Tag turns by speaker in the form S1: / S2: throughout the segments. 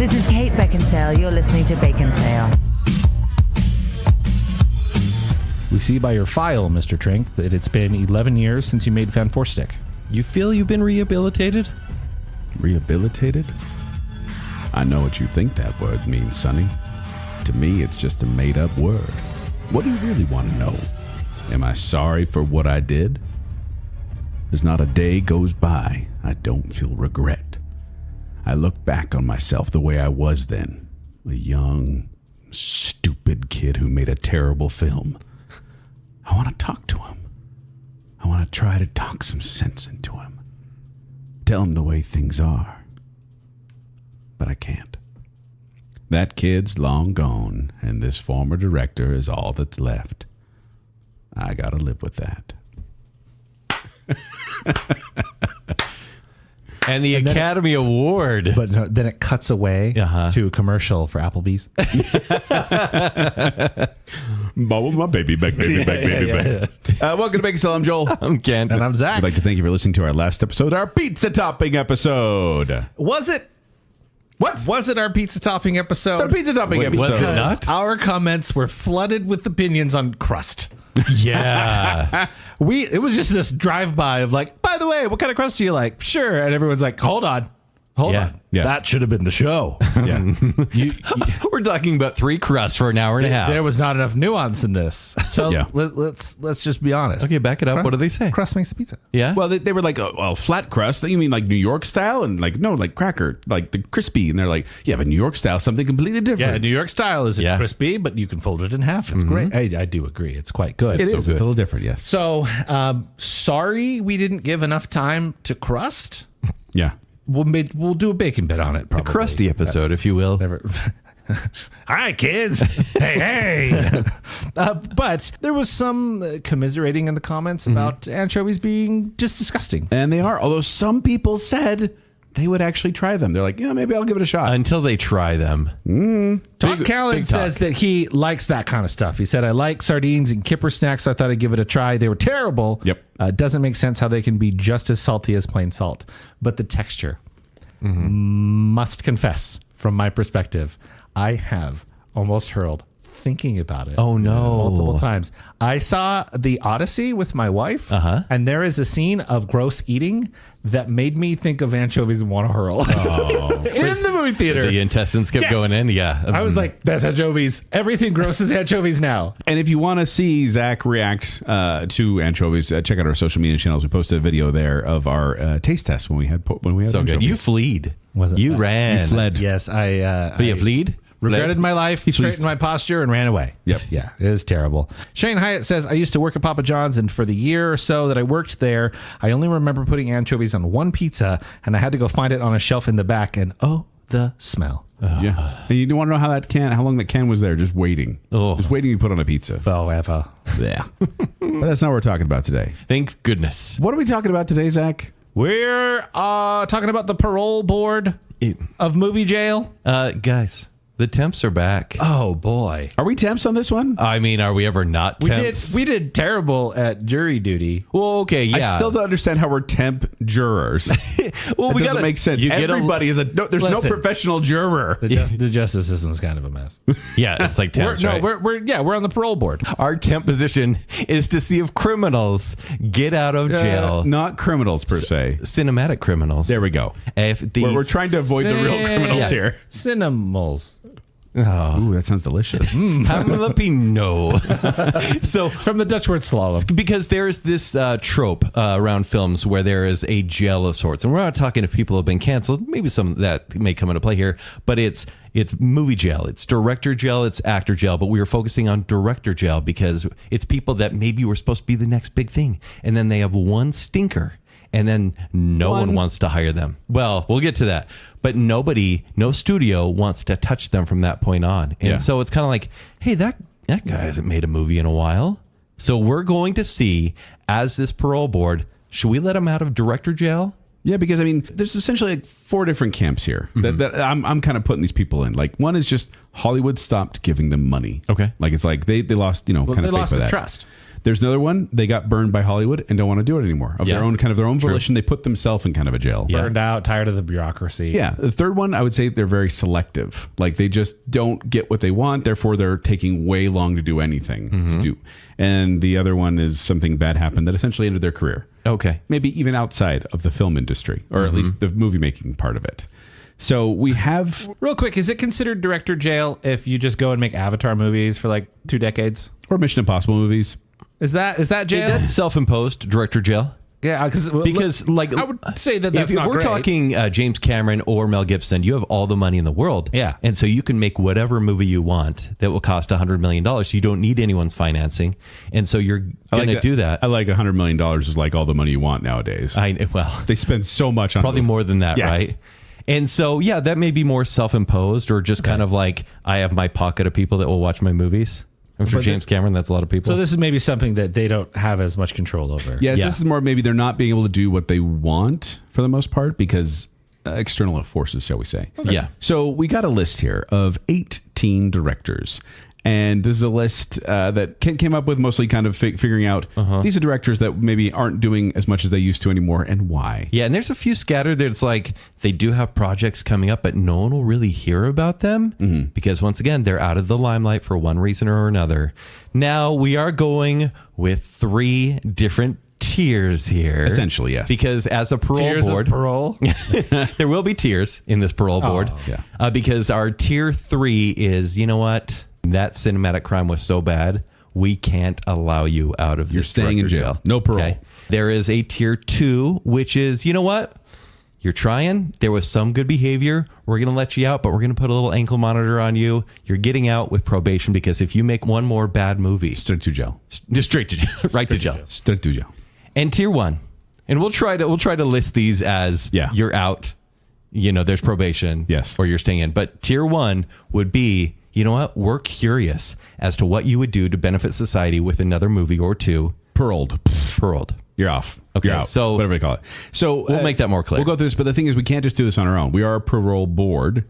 S1: This is Kate Baconsale. You're listening to Baconsale.
S2: We see by your file, Mr. Trank, that it's been 11 years since you made Fan 4 Stick.
S3: You feel you've been rehabilitated?
S4: Rehabilitated? I know what you think that word means, Sonny. To me, it's just a made-up word. What do you really want to know? Am I sorry for what I did? There's not a day goes by I don't feel regret. I look back on myself the way I was then. A young, stupid kid who made a terrible film. I want to talk to him. I want to try to talk some sense into him. Tell him the way things are. But I can't. That kid's long gone, and this former director is all that's left. I gotta live with that.
S3: And the Academy Award.
S2: But no, then it cuts away to a commercial for Applebee's.
S4: Bubble my baby back, baby back, baby back. Welcome to Baconsale. I'm Joel.
S3: I'm Kent.
S2: And I'm Zack.
S4: I'd like to thank you for listening to our last episode, our pizza topping episode.
S2: Was it?
S4: What?
S2: Was it our pizza topping episode?
S4: It's our pizza topping episode.
S3: Was it not?
S2: Our comments were flooded with opinions on crust.
S3: Yeah.
S2: It was just this drive-by of like, by the way, what kind of crust do you like? Sure. And everyone's like, hold on. Hold on.
S4: Yeah.
S2: That should have been the show.
S4: Yeah.
S3: We're talking about 3 crusts for an hour and a half.
S2: There was not enough nuance in this. So
S4: Yeah.
S2: let's just be honest.
S3: Okay, back it up. What do they say?
S2: Crust makes the pizza.
S3: Yeah.
S4: Well, they were like, oh, flat crust. You mean like New York style? And like, no, like cracker, like the crispy. And they're like, yeah, but New York style, something completely different.
S2: Yeah, New York style isn't crispy, but you can fold it in half. It's great. I do agree. It's quite good.
S4: It is. It's a little different, yes.
S2: So, sorry we didn't give enough time to crust.
S4: Yeah.
S2: We'll do a bacon bit on it, probably.
S3: A crusty episode, if you will.
S2: Never. Hi, kids. hey. But there was some commiserating in the comments about anchovies being just disgusting.
S4: And they are. Although some people said they would actually try them. They're like, yeah, maybe I'll give it a shot.
S3: Until they try them.
S2: Todd Callan says that he likes that kind of stuff. He said, I like sardines and kipper snacks, so I thought I'd give it a try. They were terrible.
S4: Yep.
S2: Doesn't make sense how they can be just as salty as plain salt. But the texture, must confess, from my perspective, I have almost hurled thinking about it.
S3: Oh, no.
S2: Multiple times. I saw The Odyssey with my wife, and there is a scene of gross eating that made me think of anchovies and want to hurl. In the movie theater.
S3: The intestines kept going in. Yeah.
S2: I was like, that's anchovies. Everything gross is anchovies now.
S4: And if you want to see Zach react to anchovies, check out our social media channels. We posted a video there of our taste test when we had
S3: so
S4: anchovies.
S3: good. You fleed.
S2: Was it?
S3: You ran.
S4: You fled.
S2: Yes,
S3: But you fleed?
S2: Regretted my life, straightened
S4: fleeced.
S2: my posture, and ran away.
S4: Yep.
S2: Yeah, it is terrible. Shane Hyatt says, I used to work at Papa John's, and for the year or so that I worked there, I only remember putting anchovies on one pizza, and I had to go find it on a shelf in the back, and oh, the smell.
S4: Yeah. And you want to know how long that can was there, just waiting. Just waiting to be put on a pizza.
S2: Forever.
S4: Yeah. But that's not what we're talking about today.
S3: Thank goodness.
S4: What are we talking about today, Zach?
S2: We're talking about the parole board of movie jail.
S3: Guys, the temps are back.
S2: Oh, boy.
S4: Are we temps on this one?
S3: I mean, are we ever not temps?
S2: We did terrible at jury duty.
S3: Well, okay, yeah.
S4: I still don't understand how we're temp jurors.
S3: Well,
S4: It doesn't make sense. Everybody is there's
S2: Listen,
S4: no professional juror.
S2: The justice system is kind of a mess.
S3: Yeah, it's like temps, right?
S2: We're on the parole board.
S3: Our temp position is to see if criminals get out of jail.
S4: Not criminals per se.
S3: Cinematic criminals.
S4: There we go.
S3: If these,
S4: We're trying to avoid the real criminals here.
S2: Cinnamals.
S4: Ooh, that sounds delicious.
S3: Pamela Pinot. So
S2: From the Dutch word slalom.
S3: because there's this trope around films where there is a jail of sorts, and we're not talking if people have been canceled. Maybe some that may come into play here, but it's movie jail, it's director jail, it's actor jail. But we were focusing on director jail because it's people that maybe were supposed to be the next big thing, and then they have one stinker. And then no one wants to hire them. Well, we'll get to that. But no studio wants to touch them from that point on. And so it's kind of like, hey, that guy hasn't made a movie in a while. So we're going to see, as this parole board, should we let him out of director jail?
S4: Yeah, because I mean, there's essentially like 4 different camps here that I'm kind of putting these people in. Like, one is just Hollywood stopped giving them money.
S3: Okay.
S4: Like, it's like they lost, kind of
S2: They
S4: faith
S2: lost
S4: by
S2: the
S4: that.
S2: trust.
S4: There's another one. They got burned by Hollywood and don't want to do it anymore. Of their own volition, they put themselves in kind of a jail.
S2: Burned out, tired of the bureaucracy.
S4: Yeah. The third one, I would say they're very selective. Like they just don't get what they want. Therefore, they're taking way long to do anything to do. And the other one is something bad happened that essentially ended their career.
S3: Okay.
S4: Maybe even outside of the film industry, or at least the movie making part of it. So we have...
S2: Real quick, is it considered director jail if you just go and make Avatar movies for like 2 decades?
S4: Or Mission Impossible movies.
S2: Is that jail?
S3: That's self-imposed director jail.
S2: Yeah,
S3: because like
S2: I would say that's
S3: if
S2: not
S3: we're
S2: great.
S3: talking James Cameron or Mel Gibson, you have all the money in the world.
S2: Yeah.
S3: And so you can make whatever movie you want that will cost $100 million. You don't need anyone's financing. And so you're going to do that.
S4: I like $100 million is like all the money you want nowadays. They spend so much on
S3: probably
S4: movies.
S3: more than that,
S4: Yes.
S3: right? And so, yeah, that may be more self-imposed or just kind of like I have my pocket of people that will watch my movies. I'm sure James Cameron, that's a lot of people.
S2: So this is maybe something that they don't have as much control over.
S4: Yes, this is more maybe they're not being able to do what they want for the most part because external forces, shall we say.
S3: Okay. Yeah.
S4: So we got a list here of 18 directors. And this is a list that Kent came up with mostly kind of figuring out these are directors that maybe aren't doing as much as they used to anymore and why.
S3: Yeah, and there's a few scattered that it's like they do have projects coming up, but no one will really hear about them because once again, they're out of the limelight for one reason or another. Now we are going with 3 different tiers here.
S4: Essentially, yes.
S3: Because as a parole
S2: Tiers
S3: board,
S2: of parole.
S3: there will be tiers in this parole board.
S4: yeah.
S3: Because our tier 3 is, you know what? That cinematic crime was so bad, we can't allow you out of this.
S4: You're staying in
S3: director
S4: jail. No parole.
S3: Okay. There is a tier 2, which is, you know what? You're trying. There was some good behavior. We're going to let you out, but we're going to put a little ankle monitor on you. You're getting out with probation because if you make one more bad movie,
S4: Straight to jail.
S3: just straight to jail, right to jail.
S4: Straight to jail.
S3: And tier 1, and we'll try to list these as you're out. You know, there's probation.
S4: Yes.
S3: Or you're staying in. But tier 1 would be, you know what? We're curious as to what you would do to benefit society with another movie or 2.
S4: Paroled. You're off.
S3: Okay,
S4: You're out.
S3: so
S4: whatever they call it. So
S3: we'll make that more clear.
S4: We'll go through this, but the thing is, we can't just do this on our own. We are a parole board.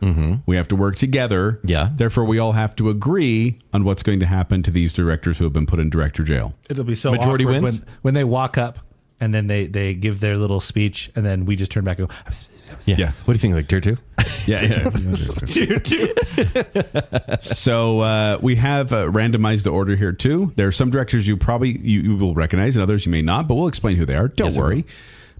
S4: We have to work together.
S3: Yeah.
S4: Therefore, we all have to agree on what's going to happen to these directors who have been put in director jail.
S2: It'll be so
S3: Majority
S2: awkward
S3: wins?
S2: when they walk up and then they give their little speech and then we just turn back and go,
S3: Yeah. What do you think? Like tier 2?
S4: Yeah.
S2: tier 2.
S4: So we have randomized the order here too. There are some directors you will recognize and others you may not, but we'll explain who they are. Don't worry.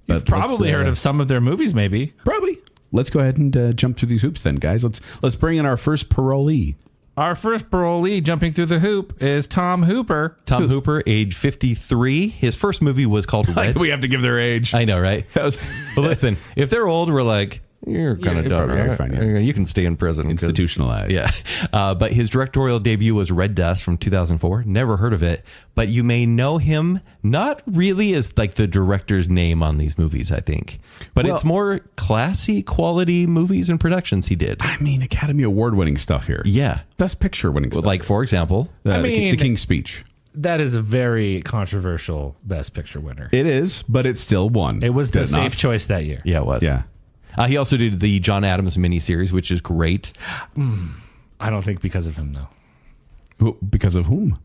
S4: But
S2: You've probably heard of some of their movies, maybe.
S4: Probably. Let's go ahead and jump through these hoops then, guys. Let's bring in our first parolee.
S2: Our first parolee jumping through the hoop is Tom Hooper.
S3: Tom Hooper, age 53. His first movie was called Red.
S4: We have to give their age.
S3: I know, right? But listen, if they're old, we're like, you're kind of dumb.
S4: probably
S3: Right?
S4: fine, yeah.
S3: You can stay in prison. 'cause-
S4: Institutionalized.
S3: Yeah. But his directorial debut was Red Dust from 2004. Never heard of it. But you may know him not really as like the director's name on these movies, I think. But it's more classy quality movies and productions he did.
S4: I mean, Academy Award winning stuff here.
S3: Yeah.
S4: Best Picture winning stuff.
S3: Like, for example,
S4: the King's Speech.
S2: That is a very controversial Best Picture winner.
S4: It is, but it still won.
S2: It was the
S4: Did it not?
S2: safe choice that year.
S3: yeah, it was.
S4: Yeah.
S3: He also did the John Adams miniseries, which is great.
S2: I don't think because of him, though.
S4: Because of whom?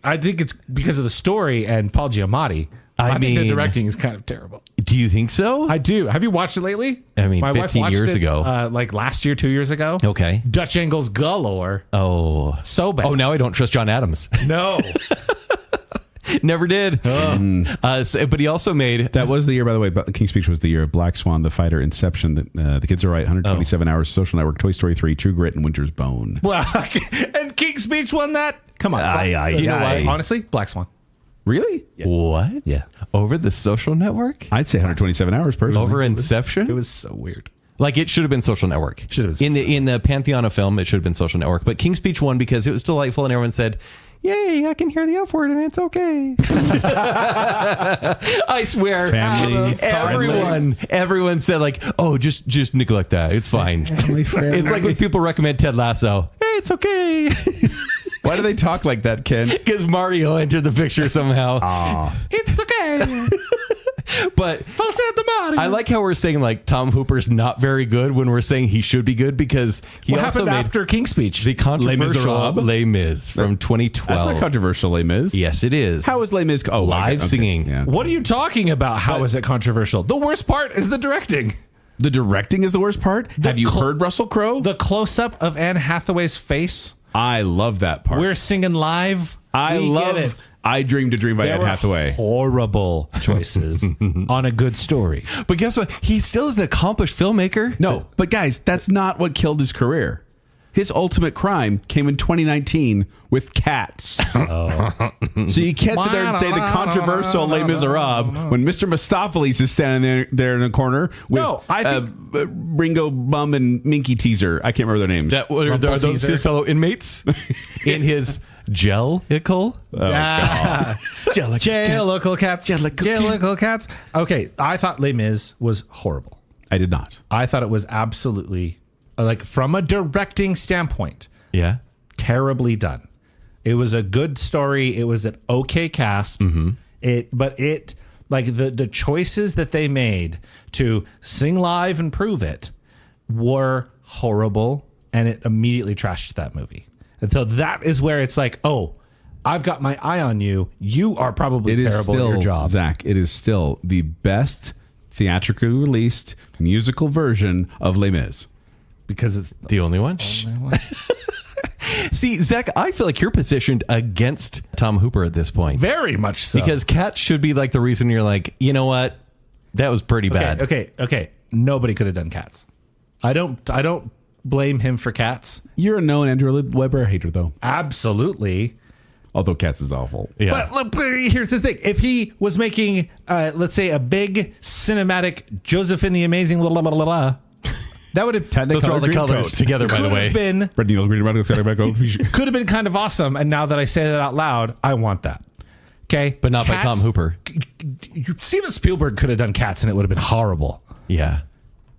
S2: I think it's because of the story and Paul Giamatti. I think the
S3: mean-
S2: directing is kind of terrible.
S3: Do you think so?
S2: I do. Have you watched it lately?
S3: I mean,
S2: my
S3: 15
S2: wife watched
S3: years
S2: it,
S3: ago.
S2: like last year, 2 years ago.
S3: Okay.
S2: Dutch angles galore.
S3: Oh.
S2: So bad.
S3: Oh, now I don't trust John Adams.
S2: No.
S3: Never did. But he also made...
S4: That was the year, by the way. King's Speech was the year of Black Swan, The Fighter, Inception, The Kids Are Right, 127 Hours, Social Network, Toy Story 3, True Grit, and Winter's Bone.
S2: Well, and King's Speech won that? Come on.
S4: You know what?
S2: Honestly, Black Swan.
S4: Really?
S3: What?
S2: Yeah.
S3: Over the Social Network?
S4: I'd say 127 Hours, personally.
S3: Over Inception?
S2: It was so weird.
S3: Like, it should have been Social Network.
S2: Should have been
S3: in the pantheon of film, it should have been Social Network. But King's Speech won because it was delightful and everyone said, yay, I can hear the F word and it's okay. I swear.
S4: Family
S3: Everyone said like, oh, just neglect that. It's fine. It's like when people recommend Ted Lasso. Hey, it's okay.
S4: Why do they talk like that, Ken?
S3: Because Mario entered the picture somehow.
S4: Aw.
S2: It's okay.
S3: But I like how we're saying like Tom Hooper's not very good when we're saying he should be good, because he
S2: What
S3: also
S2: happened
S3: made
S2: after King's Speech?
S3: the controversial
S4: Miserables?
S3: Les Mis from 2012.
S4: That's not controversial, Les Mis.
S3: Yes, it is.
S4: How is Les Mis? Oh,
S3: Live
S4: okay.
S3: singing.
S4: Yeah.
S2: What are you talking about? How is it controversial? The worst part is the directing.
S4: The directing is the worst part. Have you heard Russell Crowe?
S2: The close-up of Anne Hathaway's face.
S4: I love that part.
S2: We're singing live.
S4: I
S2: We
S4: love
S2: get it.
S4: I Dreamed a Dream by
S2: There
S4: Anne
S2: were
S4: Hathaway.
S2: horrible choices on a good story.
S3: But guess what? He still is an accomplished filmmaker.
S4: No, but guys, that's not what killed his career. His ultimate crime came in 2019 with Cats. So you can't sit there and say the controversial Les Miserables when Mr. Mistopheles is standing there in the corner with
S2: No, I think-
S4: Ringo Bum and Minky Teaser. I can't remember their names.
S3: Are those
S2: teaser.
S3: his fellow inmates in his Jellicle?
S2: Jellicle cats.
S4: Jellicle
S2: Cats. Okay, I thought Les Mis was horrible.
S4: I did not.
S2: I thought it was absolutely, like, from a directing standpoint,
S3: Yeah.
S2: terribly done. It was a good story. It was an okay cast. But like the choices that they made to sing live and prove it were horrible, and it immediately trashed that movie. And so that is where it's like, oh, I've got my eye on you. You are probably terrible at your job.
S4: Zach, it is still the best theatrically released musical version of Les Mis.
S2: Because it's
S3: The only one? See, Zach, I feel like you're positioned against Tom Hooper at this point.
S2: very much so.
S3: Because Cats should be like the reason you're like, you know what? That was pretty bad.
S2: Okay. Nobody could have done Cats. I don't blame him for Cats.
S4: You're a known Andrew Lloyd Webber hater, though.
S2: Absolutely.
S4: Although Cats is awful.
S3: Yeah.
S2: But look, here's the thing. If he was making, let's say, a big cinematic Joseph and the Amazing blah, blah, blah, blah, blah, that would have
S3: Those are all the colors together, by the way.
S2: been
S4: Red, yellow, green, red,
S2: could have been kind of awesome. And now that I say that out loud, I want that. Okay,
S3: But not by
S2: Cats-
S3: Tom Hooper.
S2: Steven Spielberg could have done Cats, and it would have been horrible.
S3: Yeah.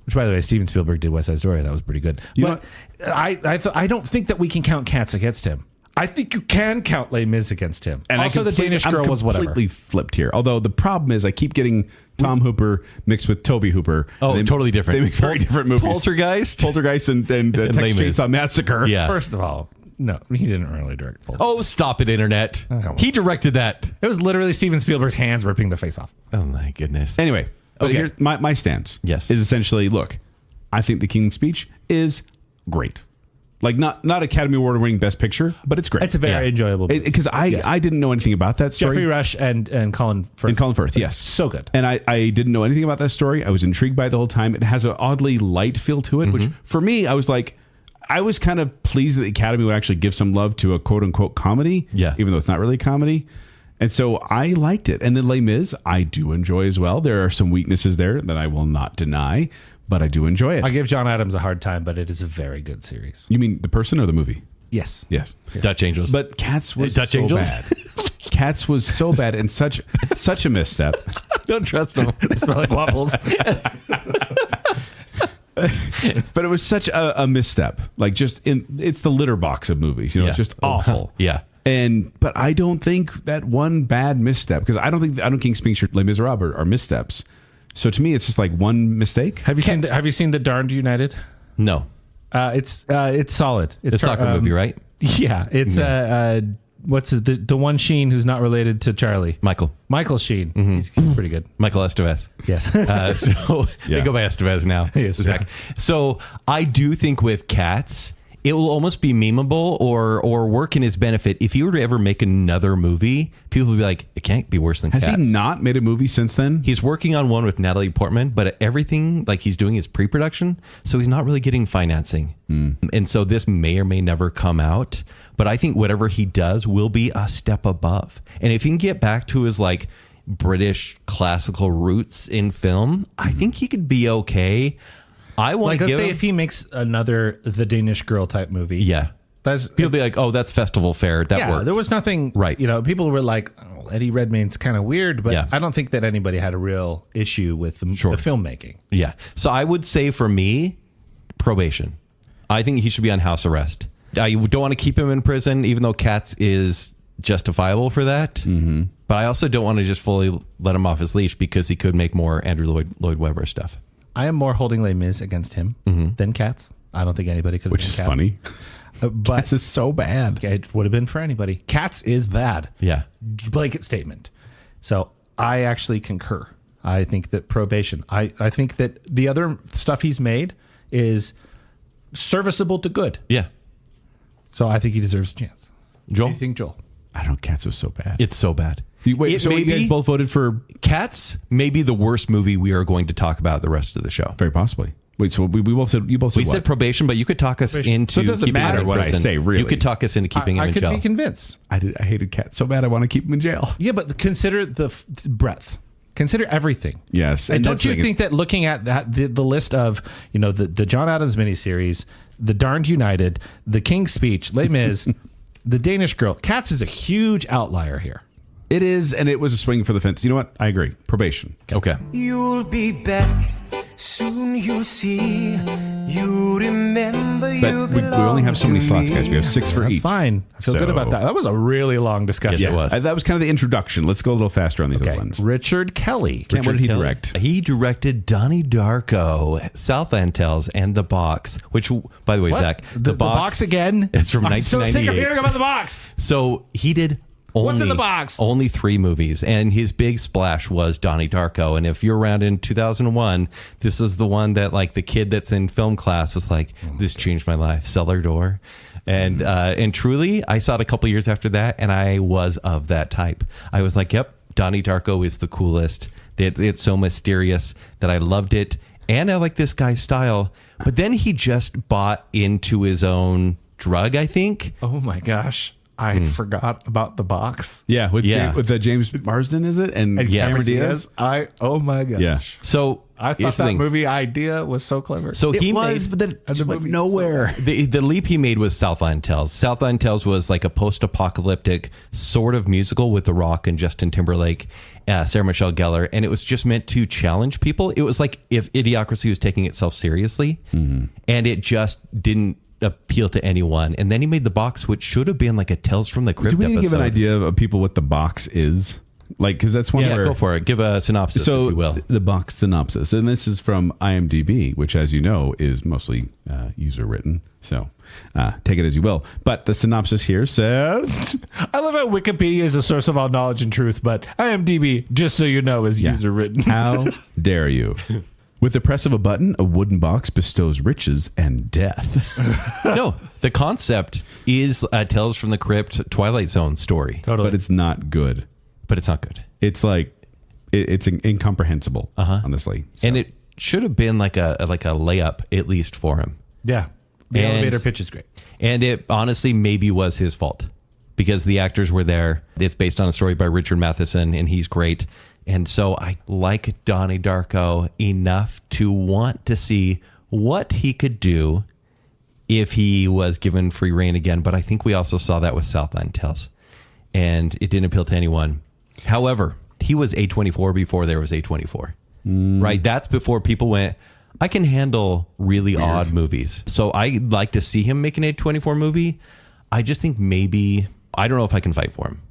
S2: Which, by the way, Steven Spielberg did West Side Story. That was pretty good.
S4: You
S2: But I don't think that we can count Cats against him. I think you can count Les Mis against him. And also, the Danish Girl was whatever.
S4: I'm completely flipped here. Although the problem is I keep getting Tom Hooper mixed with Toby Hooper.
S3: Oh,
S4: They-
S3: totally different.
S4: They make very different movies.
S3: Poltergeist?
S4: Poltergeist and Texas
S3: Les Mis.
S4: Chainsaw Massacre.
S3: Yeah.
S2: First of all, no, he didn't really direct Poltergeist.
S3: Oh, stop it, Internet.
S2: on.
S3: He directed that.
S2: It was literally Steven Spielberg's hands ripping the face off.
S3: Oh, my goodness.
S4: Anyway, but
S3: Okay.
S4: here, my stance
S3: Yes.
S4: is essentially, look, I think The King's Speech is great. Like, not Academy Award winning Best Picture, but it's great.
S2: It's a very enjoyable movie.
S4: Because I didn't know anything about that story.
S2: Jeffrey Rush and Colin Firth.
S4: And Colin Firth, yes.
S2: So good.
S4: And I didn't know anything about that story. I was intrigued by it the whole time. It has an oddly light feel to it, which for me, I was kind of pleased that the Academy would actually give some love to a quote unquote comedy.
S3: Yeah.
S4: Even though it's not really a comedy. And so I liked it. And then Les Mis, I do enjoy as well. There are some weaknesses there that I will not deny, but I do enjoy it.
S2: I give John Adams a hard time, but it is a very good series.
S4: You mean the person or the movie?
S2: Yes.
S4: Yes.
S3: Dutch Angels.
S4: But Cats was
S3: Dutch
S4: so
S3: Angels?
S4: bad. Cats was so bad and such a misstep.
S3: don't trust him.
S2: They smell like waffles.
S4: But it was such a misstep. Like it's the litter box of movies. It's just awful.
S3: Yeah.
S4: But I don't think that one bad misstep, because I don't think King's Speech or Les Miserables are missteps. So to me, it's just like one mistake.
S2: Have you seen The Darned United?
S3: No.
S2: It's solid.
S3: It's a soccer movie, right?
S2: Yeah. It's what's the one Sheen who's not related to Charlie? Michael Sheen. He's pretty good.
S3: Michael Estevez.
S2: Yes.
S3: So they go by Estevez now.
S2: Yes,
S3: Zach. So I do think with Cats, it will almost be memeable or work in his benefit. If he were to ever make another movie, people would be like, it can't be worse than
S4: Has
S3: Cats.
S4: he not made a movie since then?
S3: He's working on one with Natalie Portman, but everything like he's doing is pre-production, so he's not really getting financing. And so this may or may never come out, but I think whatever he does will be a step above. And if he can get back to his like British classical roots in film, I think he could be okay. I want
S2: Like,
S3: to
S2: let's
S3: give
S2: say
S3: him,
S2: if he makes another The Danish Girl type movie.
S3: yeah.
S2: That's
S3: People be like, oh, that's festival fare. That
S2: yeah,
S3: worked.
S2: there was nothing,
S3: Right.
S2: People were like, oh, Eddie Redmayne's kind of weird, but
S3: Yeah.
S2: I don't think that anybody had a real issue with the filmmaking.
S3: Yeah. So I would say for me, probation. I think he should be on house arrest. I don't want to keep him in prison, even though Cats is justifiable for that. But I also don't want to just fully let him off his leash because he could make more Andrew Lloyd Webber stuff.
S2: I am more holding Les Mis against him than Cats. I don't think anybody could have
S4: Which
S2: been
S4: is
S2: Cats.
S4: funny.
S2: But
S4: Cats is so bad.
S2: it would have been for anybody. Cats is bad.
S3: Yeah.
S2: Blanket statement. So I actually concur. I think that Probation. I think that the other stuff he's made is serviceable to good.
S3: Yeah.
S2: So I think he deserves a chance.
S3: Joel?
S2: What do you think, Joel?
S4: I don't know. Cats was so bad.
S3: It's so bad.
S4: Wait, so you guys both voted for
S3: Cats may be the worst movie we are going to talk about the rest of the show.
S4: very possibly. Wait, so we both said you both said
S3: We
S4: what?
S3: said Probation, but you could talk us into
S4: So it doesn't
S3: keeping
S4: matter
S3: him
S4: what I
S3: in-
S4: say, really.
S3: You could talk us into keeping him
S2: I
S3: in
S2: could
S3: jail.
S2: be convinced.
S4: I hated Cats so bad. I want to keep him in jail.
S2: Yeah, but consider the breadth. Consider everything.
S4: Yes,
S2: And don't
S4: that's the
S2: you
S4: thing
S2: think that looking at that the list of, the John Adams miniseries, The Darned United, The King's Speech, Les Mis, The Danish Girl, Cats is a huge outlier here.
S4: It is, and it was a swing for the fence. You know what? I agree. Probation.
S3: Okay.
S5: You'll be back, soon you'll see. You remember you
S4: But we only have so many slots, guys. We have 6 for each.
S2: Fine. I feel good
S4: So-
S2: about that. That was a really long discussion.
S3: Yes, it was.
S4: That was kind of the introduction. Let's go a little faster on these other
S2: Okay.
S4: ones.
S2: Richard Kelly.
S4: What did he
S3: Kelly.
S4: direct?
S3: He directed Donnie Darko, Southland Tales, and The Box, which, by the way,
S2: What?
S3: Zach,
S2: The box again?
S3: It's from
S2: I'm so sick of
S3: 1998.
S2: hearing about The Box.
S3: So he did only,
S2: What's in the box?
S3: Only 3 movies, and his big splash was Donnie Darko. And if you're around in 2001, this is the one that like the kid that's in film class was like, "This changed my life." Cellar Door, and truly, I saw it a couple years after that, and I was of that type. I was like, "Yep, Donnie Darko is the coolest. It's so mysterious that I loved it, and I like this guy's style." But then he just bought into his own drug, I think.
S2: Oh my gosh. I forgot about The Box.
S4: Yeah, with
S3: Yeah.
S4: with James Marsden, is it? And
S3: Yeah.
S4: Cameron Diaz.
S2: Oh my gosh.
S4: Yeah.
S3: So
S2: I thought
S3: here's the
S2: that
S3: thing.
S2: movie idea was so clever.
S3: So he
S4: was,
S3: made,
S4: but then it just went
S2: movie
S4: nowhere.
S3: the leap he made was Southland Tales. Southland Tales was like a post-apocalyptic sort of musical with The Rock and Justin Timberlake, Sarah Michelle Gellar, and it was just meant to challenge people. It was like if Idiocracy was taking itself seriously, and it just didn't appeal to anyone. And then he made The Box, which should have been like a Tales from the Crypt
S4: Do we need to
S3: episode.
S4: give an idea of people what The Box is? Like, because that's one
S3: Yeah,
S4: where...
S3: go for it. Give a synopsis,
S4: So
S3: if you will.
S4: the box synopsis, and this is from IMDb, which, as you know, is mostly user written. So take it as you will. But the synopsis here says,
S2: I love how Wikipedia is a source of all knowledge and truth, but IMDb, just so you know, is user written.
S4: "How dare you? With the press of a button, a wooden box bestows riches and death."
S3: No, the concept is a Tales from the Crypt Twilight Zone story,
S2: Totally.
S4: But it's not good.
S3: but it's not good.
S4: It's like it's incomprehensible, honestly. So,
S3: And it should have been like a layup at least for him.
S2: Yeah. The
S3: And-
S2: elevator pitch is great.
S3: And it honestly maybe was his fault because the actors were there. It's based on a story by Richard Matheson, and he's great. And so I like Donnie Darko enough to want to see what he could do if he was given free reign again. But I think we also saw that with Southland Tales, and it didn't appeal to anyone. However, he was A24 before there was A24, right? That's before people went, I can handle really odd movies. So I like to see him make an A24 movie. I just think maybe, I don't know if I can fight for him.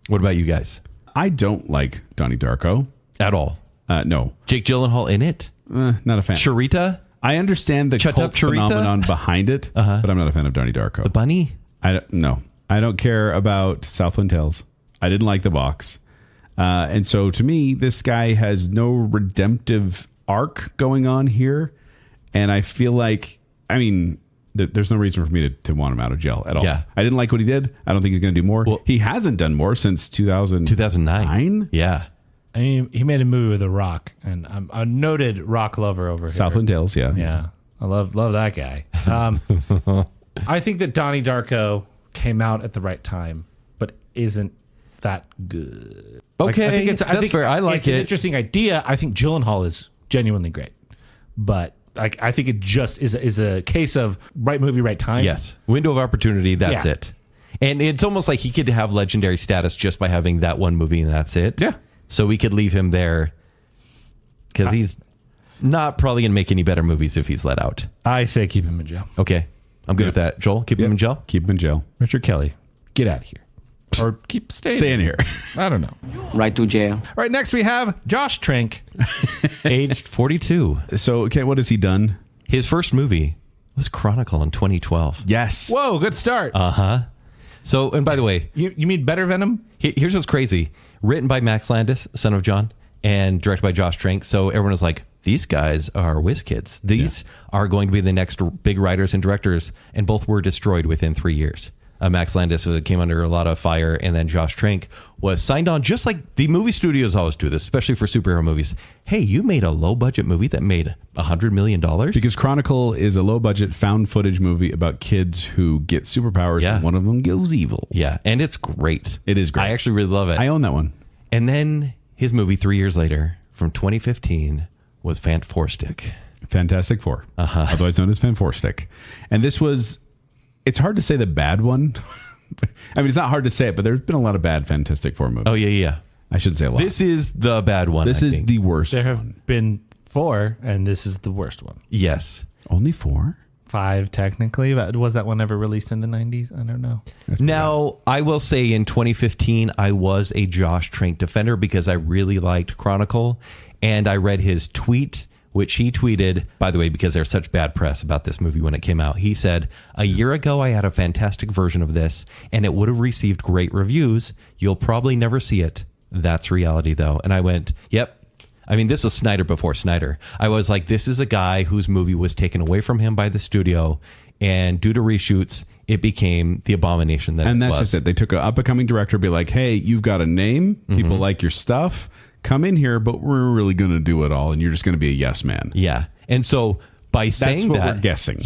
S3: What about you guys?
S4: I don't like Donnie Darko.
S3: At all?
S4: No,
S3: Jake Gyllenhaal in it?
S4: not a fan.
S3: Charita?
S4: I understand the
S3: Shut
S4: cult
S3: up, Charita?
S4: phenomenon behind it, but I'm not a fan of Donnie Darko.
S3: The bunny?
S4: I don't care about Southland Tales. I didn't like The Box. And so to me, this guy has no redemptive arc going on here. And I feel like, I mean, there's no reason for me to want him out of jail at all.
S3: Yeah.
S4: I didn't like what he did. I don't think he's going to do more.
S3: Well-
S4: He hasn't done more since
S3: 2009. Yeah.
S2: I mean, he made a movie with The Rock, and I'm a noted rock lover over here.
S4: Southland Tales, yeah.
S2: Yeah. I love that guy. I think that Donnie Darko came out at the right time, but isn't that good.
S3: Okay, that's fair. I like
S2: it's
S3: it.
S2: an interesting idea. I think Gyllenhaal is genuinely great, but I think it just is a case of right movie, right time.
S3: Yes. Window of opportunity. That's
S2: Yeah.
S3: it. And it's almost like he could have legendary status just by having that one movie and that's it.
S4: Yeah.
S3: So we could leave him there because he's not probably going to make any better movies if he's let out.
S2: I say keep him in jail.
S3: Okay. I'm good with that. Joel, keep him in jail.
S4: Keep him in jail.
S2: Richard Kelly, get out of here. or keep staying
S4: Staying here.
S2: I don't know.
S6: Right to jail.
S2: All right, next we have Josh Trank.
S3: Aged 42.
S4: So, okay, what has he done?
S3: His first movie was Chronicle in 2012.
S4: Yes.
S2: Whoa, good start.
S3: So, and by the way,
S2: You mean Better Venom?
S3: here's what's crazy. Written by Max Landis, son of John, and directed by Josh Trank. So everyone was like, these guys are whiz kids. These are going to be the next big writers and directors. And both were destroyed within 3 years. Max Landis came under a lot of fire, and then Josh Trank was signed on, just like the movie studios always do this, especially for superhero movies. Hey, you made a low-budget movie that made $100 million?
S4: Because Chronicle is a low-budget found footage movie about kids who get superpowers,
S3: Yeah.
S4: and one of them goes evil.
S3: Yeah, and it's great.
S4: It is great.
S3: I actually really love it.
S4: I own that one.
S3: And then his movie 3 years later, from 2015, was Fantastic.
S4: Fantastic Four, otherwise known as Fanforstic. And this was, it's hard to say the bad one. I mean, it's not hard to say it, but there's been a lot of bad Fantastic Four movies.
S3: Oh, yeah.
S4: I should say a lot.
S3: This is the bad one.
S4: This
S3: I
S4: is
S3: think.
S4: the worst
S2: There have
S4: one.
S2: been 4, and this is the worst one.
S3: Yes.
S4: Only 4?
S2: 5, technically. But was that one ever released in the 90s? I don't know.
S3: Now, I will say in 2015, I was a Josh Trank defender because I really liked Chronicle, and I read his tweet, which he tweeted, by the way, because there's such bad press about this movie when it came out. He said, "A year ago, I had a fantastic version of this, and it would have received great reviews. You'll probably never see it. That's reality, though." And I went, yep. I mean, this was Snyder before Snyder. I was like, this is a guy whose movie was taken away from him by the studio, and due to reshoots, it became the abomination that
S4: And
S3: it
S4: that's
S3: was.
S4: just it. They took an up-and-coming director, be like, hey, you've got a name. People like your stuff. Come in here, but we're really going to do it all, and you're just going to be a yes man.
S3: Yeah. And so by saying
S4: what
S3: that,
S4: we're guessing.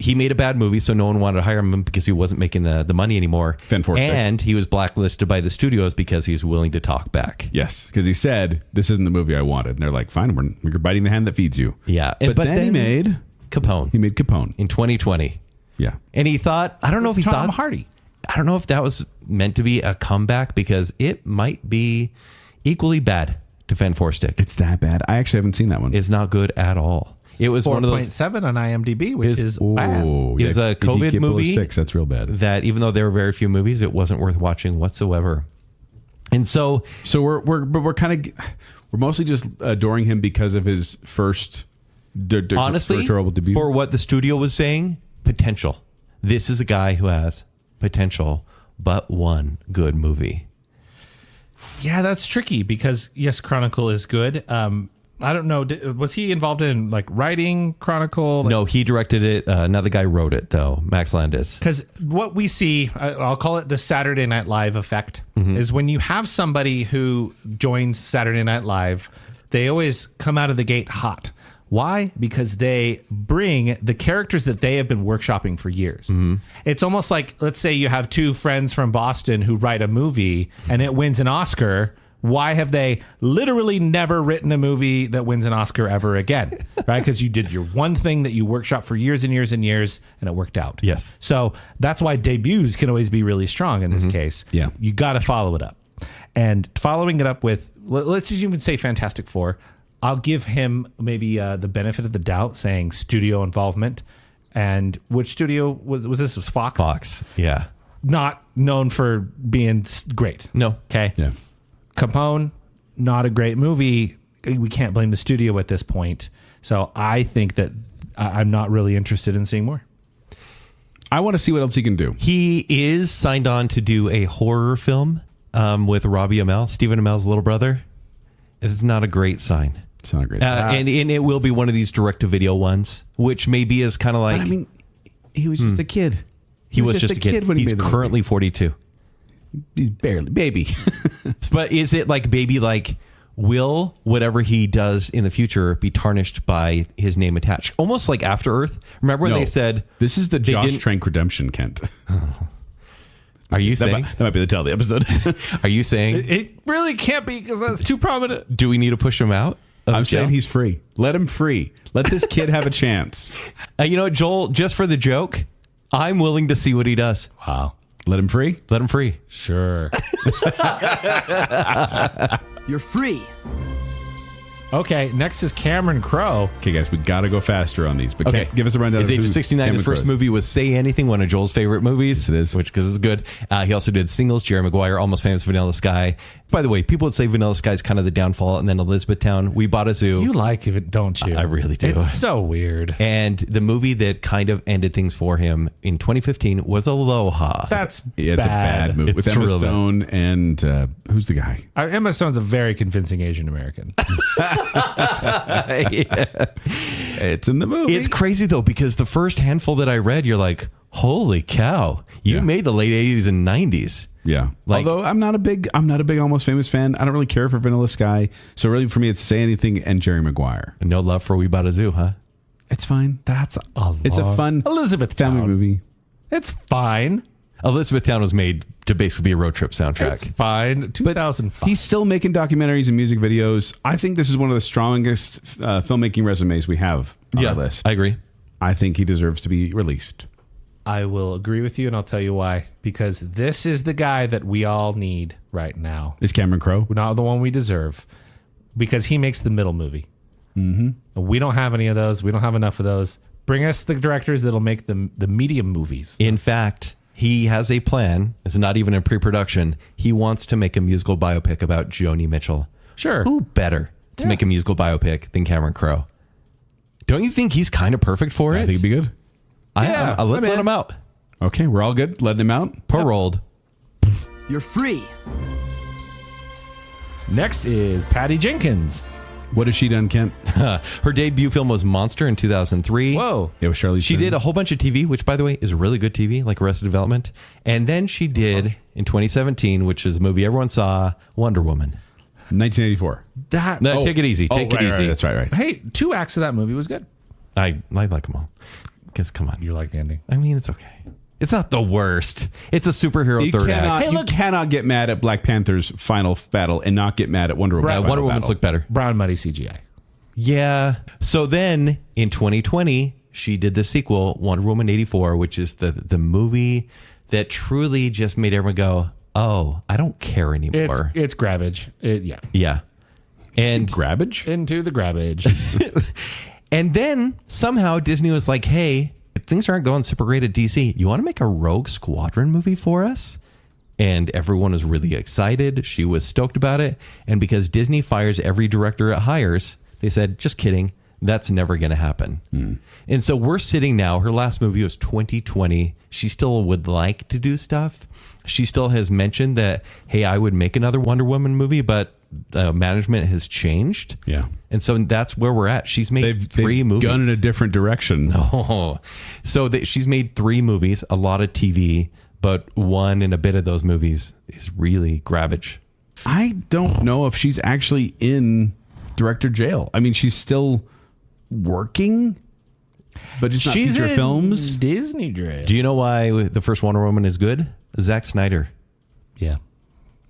S3: He made a bad movie, so no one wanted to hire him because he wasn't making the money anymore.
S4: Fantastic.
S3: And he was blacklisted by the studios because he was willing to talk back.
S4: Yes, because he said, this isn't the movie I wanted. And they're like, fine, we're biting the hand that feeds you.
S3: Yeah.
S4: But then he made
S3: Capone
S4: Capone.
S3: in 2020.
S4: Yeah.
S3: And he thought, I don't know if he
S2: Tom
S3: thought
S2: Hardy.
S3: I don't know if that was meant to be a comeback because it might be equally bad to Fantastic.
S4: It's that bad. I actually haven't seen that one.
S3: It's not good at all. It was one of those
S2: 4.7 on IMDb, which is bad.
S3: It was a
S4: if you
S3: COVID
S4: get below
S3: movie.
S4: 6, that's real bad.
S3: that even though there were very few movies, it wasn't worth watching whatsoever. And so
S4: So we're kind of we're mostly just adoring him because of his first
S3: honestly,
S4: directorial debut.
S3: for what the studio was saying, potential. This is a guy who has potential, but one good movie.
S2: Yeah, that's tricky because, yes, Chronicle is good. I don't know. Was he involved in like writing Chronicle?
S3: No, he directed it. Another guy wrote it, though, Max Landis.
S2: Because what we see, I'll call it the Saturday Night Live effect, is when you have somebody who joins Saturday Night Live, they always come out of the gate hot. Why? Because they bring the characters that they have been workshopping for years. It's almost like, let's say you have two friends from Boston who write a movie and it wins an Oscar. Why have they literally never written a movie that wins an Oscar ever again? Right? Because you did your one thing that you workshopped for years and years and years, and it worked out.
S3: Yes.
S2: So that's why debuts can always be really strong in this case.
S4: Yeah.
S2: You got to follow it up. And following it up with, let's even say Fantastic Four. I'll give him maybe the benefit of the doubt saying studio involvement. And which studio was this? Was Fox?
S3: Fox. Yeah.
S2: Not known for being great.
S3: No.
S2: Okay.
S4: Yeah.
S2: Capone, not a great movie. We can't blame the studio at this point. So I think that I'm not really interested in seeing more.
S4: I want to see what else he can do.
S3: He is signed on to do a horror film with Robbie Amell, Stephen Amell's little brother. It's not a great sign.
S4: It's not a great.
S3: And it will be one of these direct-to-video ones, which maybe is kind of like...
S4: But I mean, he was just a kid.
S3: he was just a kid.
S4: when he
S3: He's
S4: made the movie.
S3: currently 42.
S4: He's barely baby.
S3: But is it like baby, like, will whatever he does in the future be tarnished by his name attached? Almost like After Earth. Remember when
S4: No.
S3: they said...
S4: This is the
S3: they
S4: Josh
S3: didn't-
S4: Trank redemption, Kent.
S3: Are you
S4: That
S3: saying?
S4: might be the title of the episode.
S3: Are you saying?
S2: It really can't be because that's too prominent.
S3: Do we need to push him out? of
S4: I'm
S3: jail?
S4: saying he's free. Let him free. Let this kid have a chance.
S3: You know what, Joel, just for the joke, I'm willing to see what he does.
S2: Wow.
S4: Let him free.
S3: Let him free.
S2: Sure.
S7: You're free.
S2: Okay, next is Cameron Crowe.
S4: Okay, guys, we got to go faster on these. But
S3: Okay,
S4: give us a rundown.
S3: His
S4: of
S3: age
S4: who
S3: 69.
S4: Cameron
S3: His first
S4: Crowe is.
S3: movie was Say Anything, one of Joel's favorite movies.
S4: It is.
S3: Because it's good. He also did Singles, Jerry Maguire, Almost Famous, Vanilla Sky. By the way, people would say Vanilla Sky is kind of the downfall, and then Elizabethtown, We Bought a Zoo.
S2: You like it, don't you?
S3: I really do.
S2: It's so weird.
S3: And the movie that kind of ended things for him in 2015 was Aloha.
S2: That's
S4: Yeah, it's a bad movie.
S3: It's
S4: With Emma
S3: real bad.
S4: Stone and who's the guy?
S2: Emma Stone's a very convincing Asian American.
S4: It's in the movie.
S3: It's crazy though, because the first handful that I read, you're like, holy cow, you
S4: Yeah.
S3: made the late 80s and 90s.
S4: Yeah.
S3: Like-
S4: Although I'm not a big Almost Famous fan. I don't really care for Vanilla Sky. So really for me it's Say Anything and Jerry Maguire.
S3: No love for We Bought a Zoo, huh?
S4: It's fine.
S2: That's
S4: It's a fun
S2: Elizabethtown
S4: family movie.
S2: It's fine.
S3: Elizabethtown was made to basically be a road trip
S2: It's
S3: soundtrack.
S2: fine. 2005.
S4: He's still making documentaries and music videos. I think this is one of the strongest filmmaking resumes we have on our list.
S3: I agree.
S4: I think he deserves to be released.
S2: I will agree with you, and I'll tell you why. Because this is the guy that we all need right now.
S4: Is Cameron Crowe?
S2: Not the one we deserve. Because he makes the middle movie. Mm-hmm. We don't have any of those. We don't have enough of those. Bring us the directors that'll make the medium movies.
S3: In fact, he has a plan. It's not even in pre-production. He wants to make a musical biopic about Joni Mitchell.
S2: Sure.
S3: Who better to make a musical biopic than Cameron Crowe? Don't you think he's kind of perfect for it?
S4: I think it'd be good.
S3: Let's let him out.
S4: Okay, we're all good. Letting him out.
S3: Paroled.
S6: You're free.
S2: Next is Patty Jenkins.
S4: What has she done, Kent?
S3: Her debut film was Monster in 2003.
S2: Whoa.
S4: It was Charlize
S3: She
S4: Theron.
S3: did a whole bunch of TV, which, by the way, is really good TV, like Arrested Development. And then she did, in 2017, which is the movie everyone saw, Wonder Woman.
S4: 1984.
S2: That.
S3: No, take it easy. Take it
S4: right,
S3: easy.
S4: Right, that's right.
S2: Hey, 2 acts of that movie was good.
S3: I like them all. Because, come on.
S2: You like the ending.
S3: I mean, it's okay. It's not the worst. It's a superhero
S4: You
S3: third act.
S4: cannot get mad at Black Panther's final battle and not get mad at Wonder Woman's final
S3: Wonder Woman's
S4: battle.
S3: look better.
S2: Brown muddy CGI.
S3: Yeah. So then in 2020, she did the sequel, Wonder Woman 84, which is the movie that truly just made everyone go, oh, I don't care anymore.
S2: It's grabage. Yeah.
S3: Yeah. And
S4: Grabage?
S2: Into the grabage.
S3: and then somehow Disney was like, hey, things aren't going super great at DC. You want to make a Rogue Squadron movie for us? And everyone was really excited. She was stoked about it. And because Disney fires every director it hires, they said, just kidding. That's never going to happen. And so we're sitting now. Her last movie was 2020. She still would like to do stuff. She still has mentioned that, hey, I would make another Wonder Woman movie, but management has changed.
S4: Yeah.
S3: And so that's where we're at. She's made three
S4: they've
S3: movies.
S4: gone in a different direction.
S3: Oh, so she's made 3 movies, a lot of TV, but one and a bit of those movies is really grabage.
S4: I don't know if she's actually in director jail. I mean, she's still working, but it's not
S2: She's
S4: feature
S2: in
S4: films.
S2: Disney jail.
S3: Do you know why the first Wonder Woman is good? Zack Snyder.
S2: Yeah.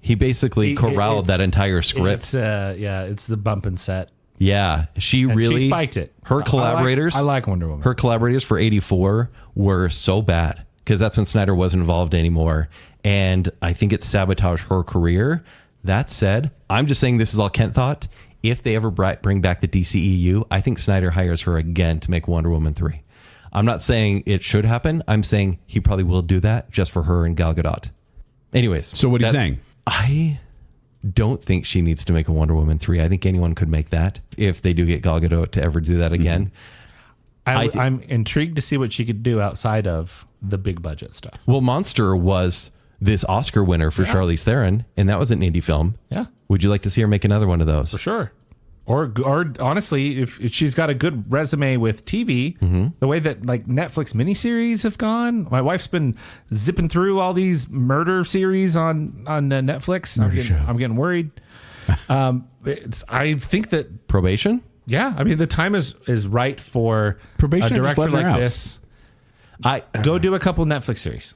S3: He basically corralled that entire script.
S2: It's the bump and set.
S3: Yeah, she
S2: And
S3: really
S2: she spiked it.
S3: Her collaborators.
S2: I like Wonder Woman.
S3: Her collaborators for 84 were so bad because that's when Snyder wasn't involved anymore, and I think it sabotaged her career. That said, I'm just saying this is all Kent thought. If they ever bring back the DCEU, I think Snyder hires her again to make Wonder Woman 3. I'm not saying it should happen. I'm saying he probably will do that just for her and Gal Gadot. Anyways.
S4: So what are you saying?
S3: I don't think she needs to make a Wonder Woman 3. I think anyone could make that if they do get Gal Gadot to ever do that again.
S2: I'm intrigued to see what she could do outside of the big budget stuff.
S3: Well, Monster was this Oscar winner for Charlize Theron, and that was an indie film.
S2: Yeah.
S3: Would you like to see her make another one of those?
S2: For sure. Or honestly, if she's got a good resume with TV, the way that like Netflix miniseries have gone, my wife's been zipping through all these murder series on Netflix. I'm getting worried. I think that
S3: Probation?
S2: yeah, I mean the time is right for
S4: Probation,
S2: a
S4: just
S2: director
S4: let her
S2: like
S4: out.
S2: this. Go do a couple Netflix series,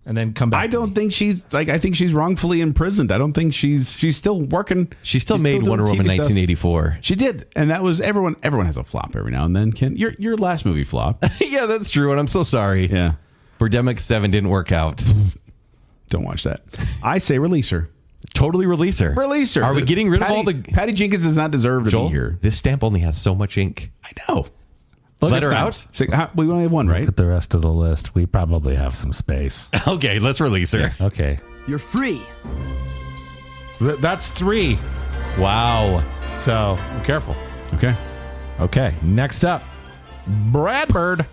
S2: and then come back.
S4: I don't think she's like. I think she's wrongfully imprisoned. I don't think she's still working.
S3: She still
S4: She's
S3: made
S4: doing
S3: Wonder Woman
S4: TV stuff.
S3: 1984.
S4: She did, and that was everyone. Everyone has a flop every now and then. Ken, your last movie flop.
S3: Yeah, that's true, and I'm so sorry.
S4: Yeah,
S3: Birdemic 7 didn't work out.
S4: don't watch that. I say release her.
S3: Totally release her.
S4: Release her.
S3: Are we getting rid of all the...
S4: Patty Jenkins does not deserve to
S3: Joel,
S4: be here.
S3: this stamp only has so much ink.
S4: I know.
S3: Let her
S4: out.
S3: out?
S4: We only have one, right?
S2: Look at the rest of the list. We probably have some space.
S3: Okay, let's release her.
S2: Okay.
S6: You're free.
S2: That's 3.
S3: Wow.
S2: So be careful.
S4: Okay.
S2: Okay. Next up, Brad Bird.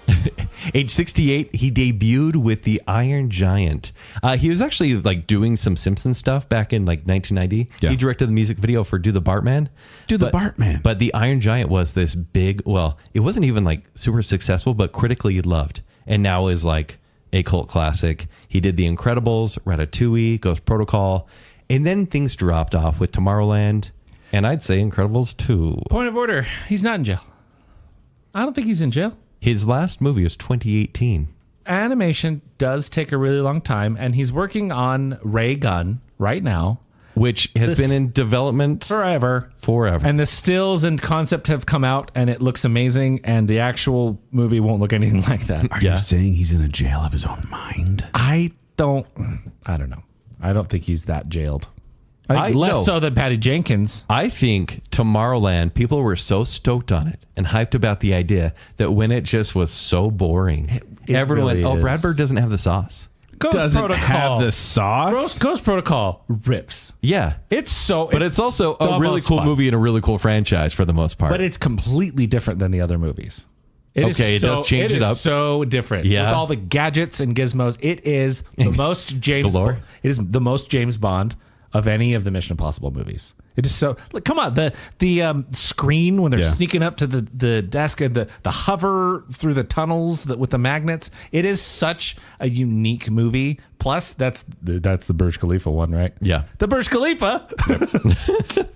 S3: Age 68, he debuted with the Iron Giant. He was actually like doing some Simpsons stuff back in like 1990.
S4: Yeah.
S3: He directed the music video for Do the Bartman.
S4: Bartman.
S3: But the Iron Giant was this big, well, it wasn't even like super successful, but critically loved. And now is like a cult classic. He did The Incredibles, Ratatouille, Ghost Protocol. And then things dropped off with Tomorrowland. And I'd say Incredibles 2.
S2: Point of order. He's not in jail. I don't think he's in jail.
S3: His last movie was 2018.
S2: Animation does take a really long time, and he's working on Ray Gun right now.
S3: Which has been in development
S2: Forever.
S3: forever.
S2: And the stills and concept have come out, and it looks amazing, and the actual movie won't look anything like that.
S4: Are you saying he's in a jail of his own mind?
S2: I don't know. I don't think he's that jailed. I think
S3: I
S2: less
S3: know.
S2: so than Patty Jenkins.
S3: I think Tomorrowland, people were so stoked on it and hyped about the idea that when it just was so boring, everyone
S2: really
S3: went,
S2: is.
S3: Brad Bird doesn't have the sauce.
S2: Ghost
S4: Doesn't
S2: Protocol.
S4: have the sauce.
S2: Ghost Protocol rips.
S3: Yeah.
S2: It's so...
S3: But it's also
S2: the
S3: a really
S2: most
S3: cool
S2: fun.
S3: movie and a really cool franchise for the most part.
S2: But it's completely different than the other movies.
S3: Okay, it does change it up.
S2: So different.
S3: Yeah.
S2: With all the gadgets and gizmos. It is the most James
S3: Galore.
S2: It is the most James Bond of any of the Mission Impossible movies. It is so... Like, come on. The screen when they're sneaking up to the desk and the hover through the tunnels with the magnets. It is such a unique movie. Plus, that's the Burj Khalifa one, right?
S3: Yeah.
S2: The Burj Khalifa.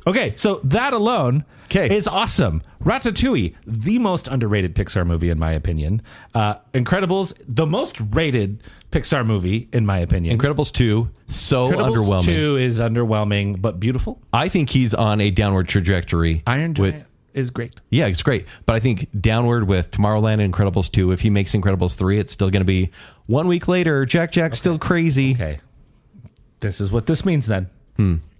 S2: Okay, so that alone is awesome. Ratatouille, the most underrated Pixar movie in my opinion. Incredibles, the most rated Pixar movie in my opinion.
S3: Incredibles 2, so
S2: Incredibles
S3: underwhelming.
S2: 2 is underwhelming, but beautiful.
S3: I think he's on a downward trajectory.
S2: Iron Giant is great.
S3: Yeah, it's great. But I think downward with Tomorrowland and Incredibles 2, if he makes Incredibles 3, it's still going to be 1 week later. Jack's still crazy.
S2: Okay. This is what this means then.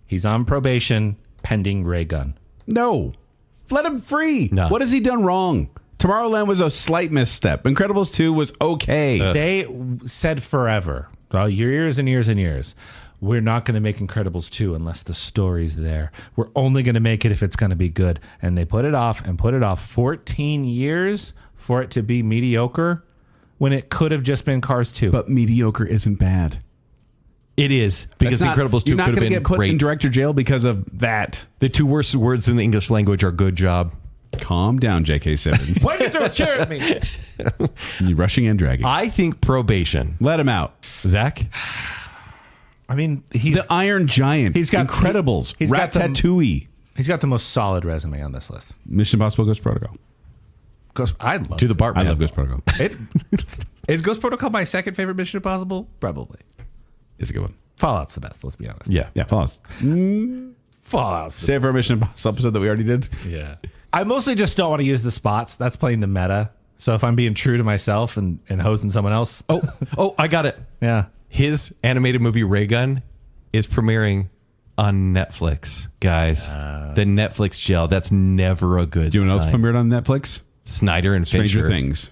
S2: He's on probation pending Ray Gun.
S4: No. Let him free.
S3: No.
S4: What has he done wrong? Tomorrowland was a slight misstep. Incredibles 2 was okay.
S2: They said forever, well, years and years and years, we're not going to make Incredibles 2 unless the story's there. We're only going to make it if it's going to be good. And they put it off 14 years for it to be mediocre when it could have just been Cars 2.
S4: But mediocre isn't bad.
S3: It is, because
S4: That's not-
S3: Incredibles 2
S4: you're not
S3: could have
S4: gonna
S3: been
S4: get put in
S3: great.
S4: director jail because of that.
S3: The 2 worst words in the English language are good job.
S4: Calm down, J.K. Simmons.
S2: Why did you throw a chair at me?
S4: You're rushing and dragging.
S3: I think probation.
S4: Let him out.
S3: Zach?
S2: I mean, he's
S4: The Iron Giant.
S2: He's got-
S4: Incredibles.
S2: he's got the-
S4: Ratatouille.
S2: got the most solid resume on this list.
S4: Mission Impossible Ghost Protocol.
S2: I love
S3: To the Bartman.
S4: I love Ghost Protocol.
S2: it. Is Ghost Protocol my second favorite Mission Impossible? Probably.
S4: It's a good one.
S2: Fallout's the best, let's be honest.
S3: Yeah.
S4: Yeah, Fallout's.
S2: Fallout's the
S4: Save our Mission Impossible episode that we already did.
S2: Yeah. I mostly just don't want to use the spots. That's playing the meta. So if I'm being true to myself and hosing someone else.
S3: Oh, I got it.
S2: Yeah.
S3: His animated movie Ray Gun is premiering on Netflix, guys. The Netflix gel. That's never a good
S4: Do you know what else
S3: sign.
S4: premiered on Netflix?
S3: Snyder and
S4: Stranger
S3: Fincher.
S4: Things.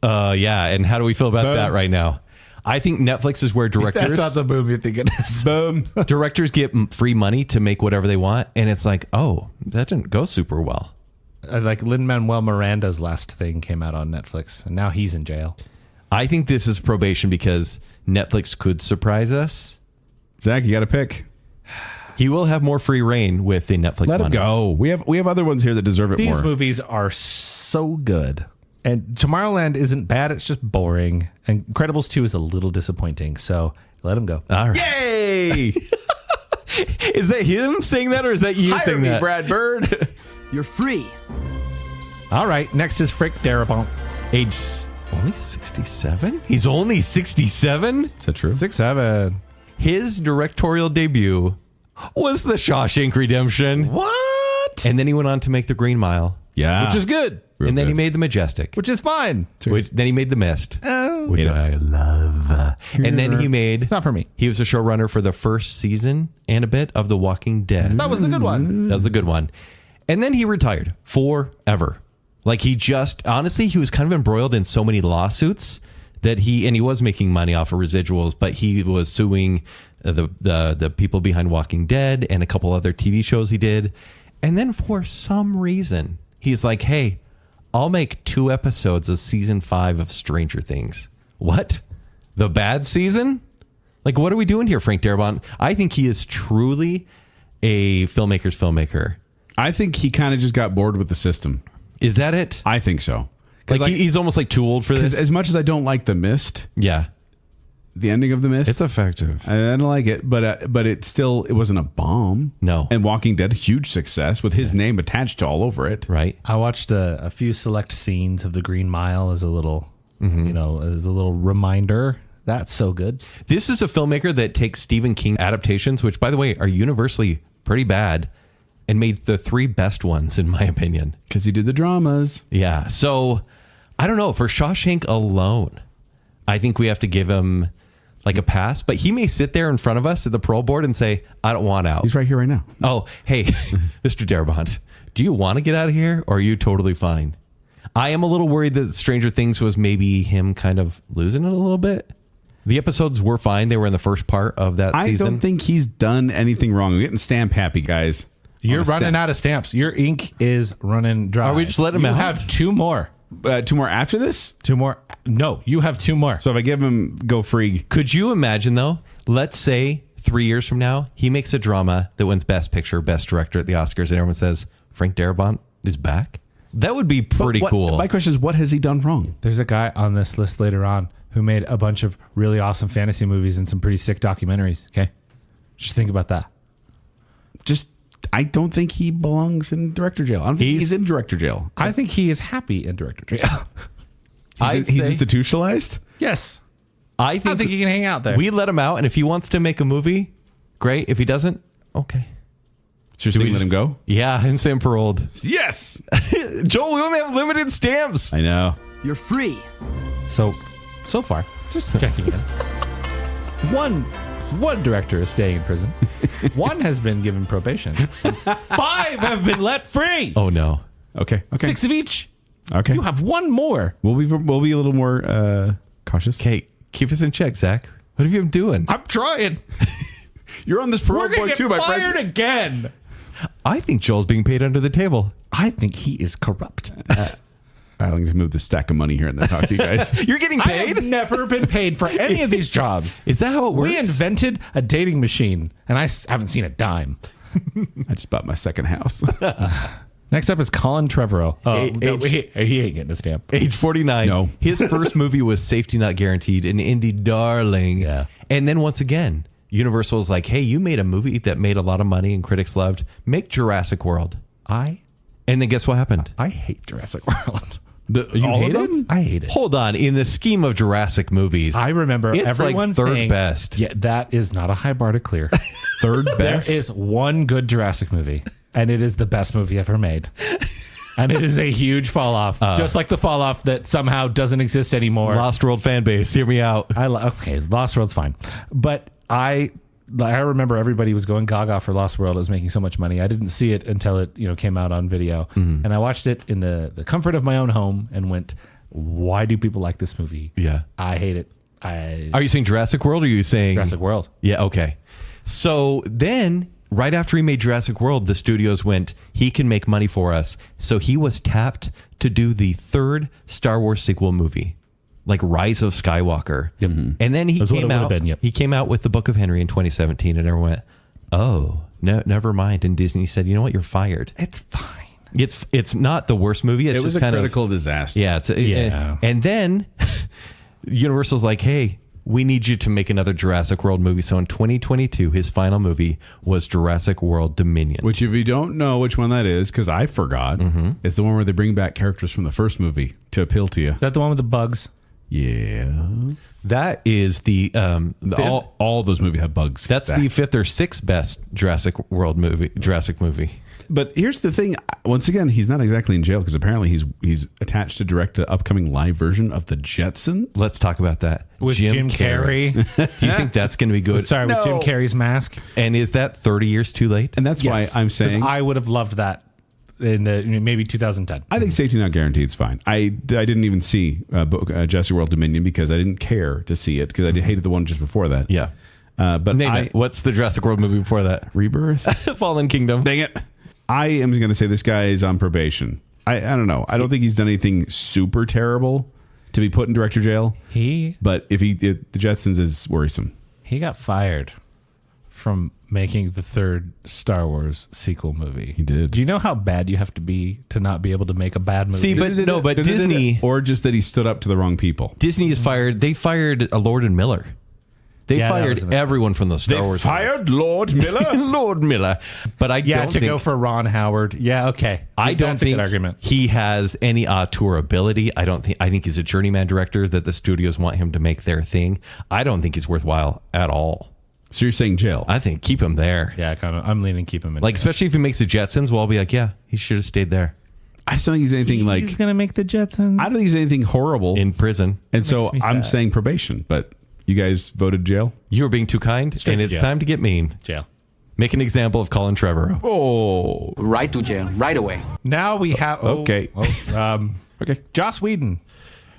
S3: Yeah. And how do we feel about that right now? I think Netflix is where directors
S2: That's not the movie you think it is.
S4: Boom.
S3: directors get free money to make whatever they want, and it's like, oh, that didn't go super well.
S2: Like Lin-Manuel Miranda's last thing came out on Netflix, and now he's in jail.
S3: I think this is probation because Netflix could surprise us.
S4: Zach, you got to pick.
S3: He will have more free reign with the Netflix
S4: Let him
S3: money.
S4: go. We have other ones here that deserve it
S2: These
S4: more.
S2: movies are so good. And Tomorrowland isn't bad, it's just boring. And Incredibles 2 is a little disappointing, so let him go.
S3: All right.
S4: Yay!
S3: Is that him saying that, or is that you
S4: Hire
S3: saying
S4: me,
S3: that?
S4: Brad Bird.
S6: You're free.
S2: All right, next is Frick Darabont.
S3: Age only 67? He's only 67?
S4: Is that true?
S2: 6'7".
S3: His directorial debut was The Shawshank Redemption.
S2: What?
S3: And then he went on to make The Green Mile
S4: Yeah.
S2: which is good,
S4: Real
S3: and then he
S4: good.
S3: made The Majestic.
S2: which is fine.
S3: Which then he made The Mist, which
S4: Yeah.
S3: I love. And then he made.
S2: It's not for me.
S3: He was a showrunner for the first season and a bit of The Walking Dead.
S2: That was the good one.
S3: That was the good one. And then he retired forever. Like he just, honestly, he was kind of embroiled in so many lawsuits that he was making money off of residuals, but he was suing the people behind Walking Dead and a couple other TV shows he did. And then for some reason, he's like, hey, I'll make 2 episodes of season 5 of Stranger Things. What? The bad season? Like, what are we doing here, Frank Darabont? I think he is truly a filmmaker's filmmaker.
S4: I think he kind of just got bored with the system.
S3: Is that it?
S4: I think so.
S3: Like, he's almost like too old for
S4: Because
S3: this?
S4: as much as I don't like The Mist,
S3: Yeah.
S4: the ending of The Mist,
S3: It's effective.
S4: I don't like it, but it wasn't a bomb.
S3: No.
S4: And Walking Dead, huge success with his name attached to all over it.
S3: Right?
S2: I watched a few select scenes of The Green Mile as a little, as a little reminder. That's so good.
S3: This is a filmmaker that takes Stephen King adaptations, which, by the way, are universally pretty bad, and made the 3 best ones, in my opinion.
S4: Because he did the dramas.
S3: Yeah. So, I don't know. For Shawshank alone, I think we have to give him like a pass. But he may sit there in front of us at the parole board and say, I don't want out.
S4: He's right here right now.
S3: Oh, hey, Mr. Darabont, do you want to get out of here or are you totally fine? I am a little worried that Stranger Things was maybe him kind of losing it a little bit. The episodes were fine. They were in the first part of that season.
S4: I don't think he's done anything wrong. We're getting stamp happy, guys.
S2: You're
S4: On a
S2: running
S4: stamp.
S2: out of stamps. Your ink is running dry.
S3: Are we just letting him
S2: You
S3: out?
S2: have 2 more.
S4: 2 more after this?
S2: 2 more. No, you have 2 more.
S4: So if I give him go free,
S3: Could you imagine, though, let's say 3 years from now, he makes a drama that wins Best Picture, Best Director at the Oscars, and everyone says, Frank Darabont is back? That would be pretty cool.
S4: My question is, what has he done wrong?
S2: There's a guy on this list later on who made a bunch of really awesome fantasy movies and some pretty sick documentaries. Okay. Just think about that.
S4: I don't think he belongs in director jail. I don't think he's in director jail.
S2: I think he is happy in director jail.
S4: He's institutionalized?
S2: Yes.
S3: I
S2: I think he can hang out there.
S3: we let him out, and if he wants to make a movie, great. If he doesn't, okay.
S4: So you're saying let him go?
S3: Yeah, I'm saying paroled.
S4: Yes.
S3: Joel, we only have limited stamps.
S4: I know.
S6: You're free.
S2: So far, just checking in. One director is staying in prison. 1 has been given probation. 5 have been let free.
S3: Oh, no.
S4: Okay.
S2: 6 of each.
S4: Okay.
S2: You have 1 more.
S4: We'll be a little more cautious.
S3: Okay, keep us in check, Zach. What have you been doing?
S2: I'm trying.
S4: You're on this parole
S2: We're gonna
S4: board
S2: get
S4: too, my
S2: fired
S4: friend.
S2: again.
S3: I think Joel's being paid under the table.
S2: I think he is corrupt.
S4: I'm going to move the stack of money here and then talk to you guys.
S3: You're getting
S2: I have
S3: paid?
S2: never been paid for any of these jobs.
S3: Is that how it works?
S2: We invented a dating machine, and I haven't seen a dime.
S4: I just bought my second house.
S2: Next up is Colin Trevorrow. Oh,
S3: A-
S2: no,
S3: age-
S2: he ain't getting a stamp.
S3: Age 49.
S4: No.
S3: His first movie was Safety Not Guaranteed, an indie darling.
S2: Yeah.
S3: And then once again, Universal was like, hey, you made a movie that made a lot of money and critics loved. Make Jurassic World. And then guess what happened?
S2: I hate Jurassic World.
S3: You
S4: all of
S3: hate
S4: them?
S3: it?
S2: I hate it.
S3: Hold on. In the scheme of Jurassic movies,
S2: I remember
S3: it's
S2: everyone
S3: like third
S2: saying,
S3: best.
S2: Yeah, that is not a high bar to clear.
S4: Third
S2: There
S4: best.
S2: is 1 good Jurassic movie, and it is the best movie ever made. And it is a huge fall off, just like the fall off that somehow doesn't exist anymore.
S3: Lost World fan base. Hear me out.
S2: Okay, Lost World's fine, but I remember everybody was going gaga for Lost World. It was making so much money. I didn't see it until it came out on video, and I watched it in the comfort of my own home and went, "Why do people like this movie?
S3: Yeah.
S2: I hate it.
S3: Are you saying Jurassic World or are you saying
S2: Jurassic World.
S3: Yeah, okay. So then, right after he made Jurassic World, the studios went, he can make money for us. So he was tapped to do the 3rd Star Wars sequel movie, like Rise of Skywalker.
S2: Yep.
S3: And then he
S2: That's what it
S3: came
S2: would have
S3: out.
S2: been, yep.
S3: He came out with the Book of Henry in 2017, and everyone went, "Oh, no, never mind." And Disney said, "You know what? You're fired."
S2: It's fine.
S3: It's not the worst movie. It's
S4: It was
S3: just
S4: a
S3: kind
S4: critical disaster.
S3: Yeah,
S2: Yeah.
S3: And then Universal's like, "Hey, we need you to make another Jurassic World movie." So in 2022, his final movie was Jurassic World Dominion.
S4: Which, if you don't know which one that is, because I forgot, it's the one where they bring back characters from the first movie to appeal to you.
S2: Is that the one with the bugs?
S4: Yeah.
S3: That is the
S4: All those movies have bugs.
S3: that's the 5th or 6th best Jurassic movie.
S4: But here's the thing. Once again, he's not exactly in jail because apparently he's attached to direct an upcoming live version of the Jetsons.
S3: Let's talk about that.
S2: With Jim Carrey.
S3: Do you think that's going to be good?
S2: Sorry, with Jim Carrey's mask.
S3: And is that 30 years too late?
S4: And that's why I'm saying
S2: I would have loved that in maybe 2010.
S4: I think Safety Not Guaranteed is fine. I didn't even see Jurassic World Dominion because I didn't care to see it because I hated the one just before that.
S3: Yeah.
S4: But
S3: Name it. What's the Jurassic World movie before that?
S4: Rebirth?
S3: Fallen Kingdom.
S4: Dang it. I am going to say this guy is on probation. I don't know. I don't think he's done anything super terrible to be put in director jail. But the Jetsons is worrisome.
S2: He got fired from making the third Star Wars sequel movie.
S4: He did.
S2: Do you know how bad you have to be to not be able to make a bad movie?
S3: See, but Disney,
S4: or just that he stood up to the wrong people.
S3: Disney is fired. They fired Lord and Miller. They fired everyone from the Star Wars.
S4: Fired Lord Miller.
S3: Lord Miller. But I don't think
S2: go for Ron Howard. Yeah, okay.
S3: I don't
S2: That's
S3: think
S2: a good argument.
S3: he has any auteur ability. I think he's a journeyman director that the studios want him to make their thing. I don't think he's worthwhile at all.
S4: So you're saying jail?
S3: I think keep him there.
S2: Yeah, I'm leaning keep him in.
S3: Like, especially if he makes the Jetsons, well, I'll be like, yeah, he should have stayed there.
S4: I just don't think he's anything like.
S2: He's gonna make the Jetsons.
S4: I don't think he's anything horrible
S3: In prison.
S4: And so
S2: me
S4: I'm
S2: sad.
S4: saying probation. But you guys voted jail.
S3: You were being too kind, and it's
S2: jail.
S3: time to get mean.
S2: Jail.
S3: Make an example of Colin Trevorrow.
S4: Oh,
S6: Right to jail, right away.
S2: Now we have.
S4: Okay.
S2: Okay. Joss Whedon.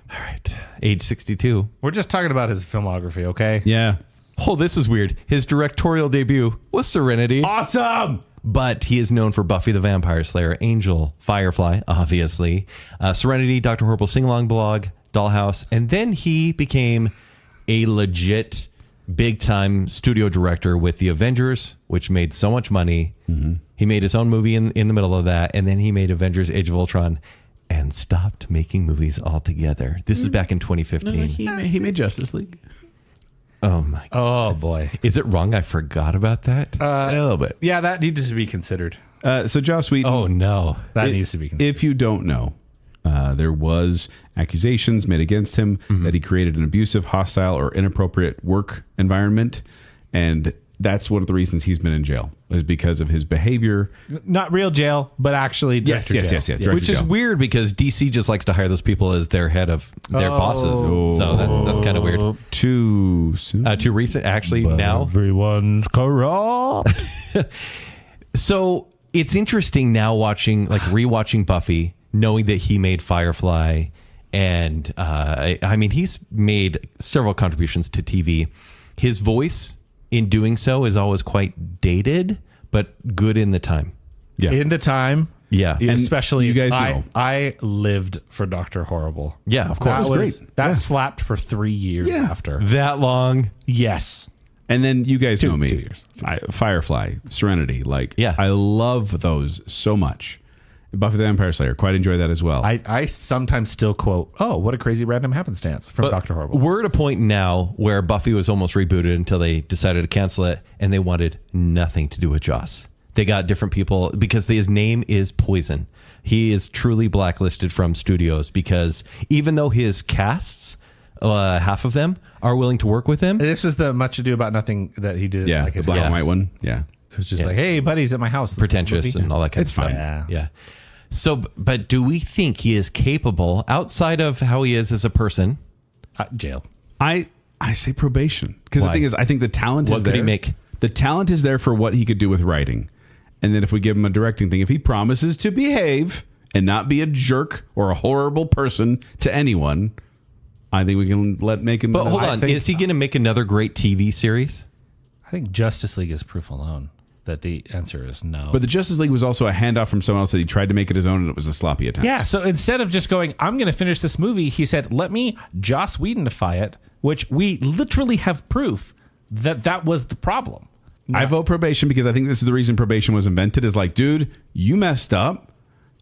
S3: All right. Age 62.
S2: We're just talking about his filmography, okay?
S4: yeah.
S3: Oh, this is weird. His directorial debut was Serenity.
S4: Awesome.
S3: But he is known for Buffy the Vampire Slayer, Angel, Firefly, obviously, Serenity, Dr. Horrible Sing-Along Blog, Dollhouse, and then he became a legit big-time studio director with The Avengers, which made so much money. Mm-hmm. He made his own movie in the middle of that, and then he made Avengers Age of Ultron and stopped making movies altogether. This is back in 2015.
S4: He made Justice League.
S3: Oh, my God.
S2: Oh, boy.
S3: Is it wrong I forgot about that?
S4: A little bit.
S2: Yeah, that needs to be considered.
S4: So Joss Whedon.
S3: Oh, no.
S2: That needs to be considered.
S4: If you don't know, there was accusations made against him that he created an abusive, hostile, or inappropriate work environment, and that's one of the reasons he's been in jail is because of his behavior.
S2: Not real jail, but actually
S4: Yes.
S2: director
S3: Which is weird because DC just likes to hire those people as their head of their bosses. So that's kind of weird.
S4: Too soon.
S3: Too recent, actually, now.
S2: Everyone's corrupt.
S3: So it's interesting now rewatching Buffy, knowing that he made Firefly. And I mean, he's made several contributions to TV. His voice in doing so is always quite dated, but good in the time.
S4: Yeah.
S2: In the time.
S3: Yeah.
S4: And
S2: Especially
S4: you guys know.
S2: I lived for Dr. Horrible.
S3: Yeah, of course.
S2: That was
S4: great.
S2: that
S4: Yeah.
S2: slapped for 3 years
S4: Yeah.
S2: after.
S3: That long.
S2: Yes.
S4: And then you guys know me.
S2: 2 years.
S4: Firefly, Serenity.
S3: Yeah.
S4: I love those so much. Buffy the Vampire Slayer. Quite enjoy that as well.
S2: I sometimes still quote, "Oh, what a crazy random happenstance" from Dr. Horrible.
S3: We're at a point now where Buffy was almost rebooted until they decided to cancel it, and they wanted nothing to do with Joss. They got different people because his name is poison. He is truly blacklisted from studios because even though his casts, half of them, are willing to work with him.
S2: This is the Much Ado About Nothing that he did.
S4: yeah,
S2: like
S4: the
S2: his
S4: black and
S2: house.
S4: white one. Yeah.
S2: It was just like, hey, buddy's at my house.
S3: Pretentious and all that kind
S4: It's
S3: of stuff.
S4: fine.
S3: Yeah. So, but do we think he is capable, outside of how he is as a person?
S2: Jail.
S4: I say probation because the
S3: Why?
S4: thing is, I think the talent
S3: What
S4: is
S3: could
S4: there.
S3: he make?
S4: The talent is there for what he could do with writing, and then if we give him a directing thing, if he promises to behave and not be a jerk or a horrible person to anyone, I think we can make him.
S3: But hold on,
S2: think-
S3: is he going to make another great TV series?
S2: I think Justice League is proof alone that the answer is no.
S4: But the Justice League was also a handoff from someone else that he tried to make it his own, and it was a sloppy attempt.
S2: yeah, so instead of just going, I'm going to finish this movie, he said, let me Joss Whedonify it, which we literally have proof that that was the problem.
S4: I vote probation because I think this is the reason probation was invented. Is like, dude, you messed up.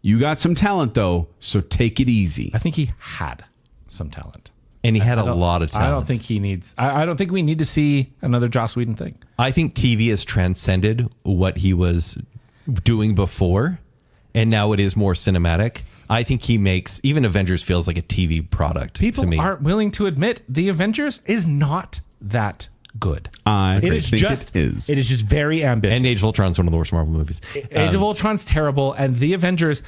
S4: You got some talent though, so take it easy.
S2: I think he had some talent.
S3: And he had a lot of talent.
S2: I don't think he needs. I don't think we need to see another Joss Whedon thing.
S3: I think TV has transcended what he was doing before, and now it is more cinematic. I think he makes even Avengers feels like a TV product
S2: People
S3: to me.
S2: aren't willing to admit the Avengers is not that good.
S4: It is
S2: just very ambitious.
S3: And Age of Ultron is one of the worst Marvel movies.
S2: Age of Ultron's terrible, and the Avengers,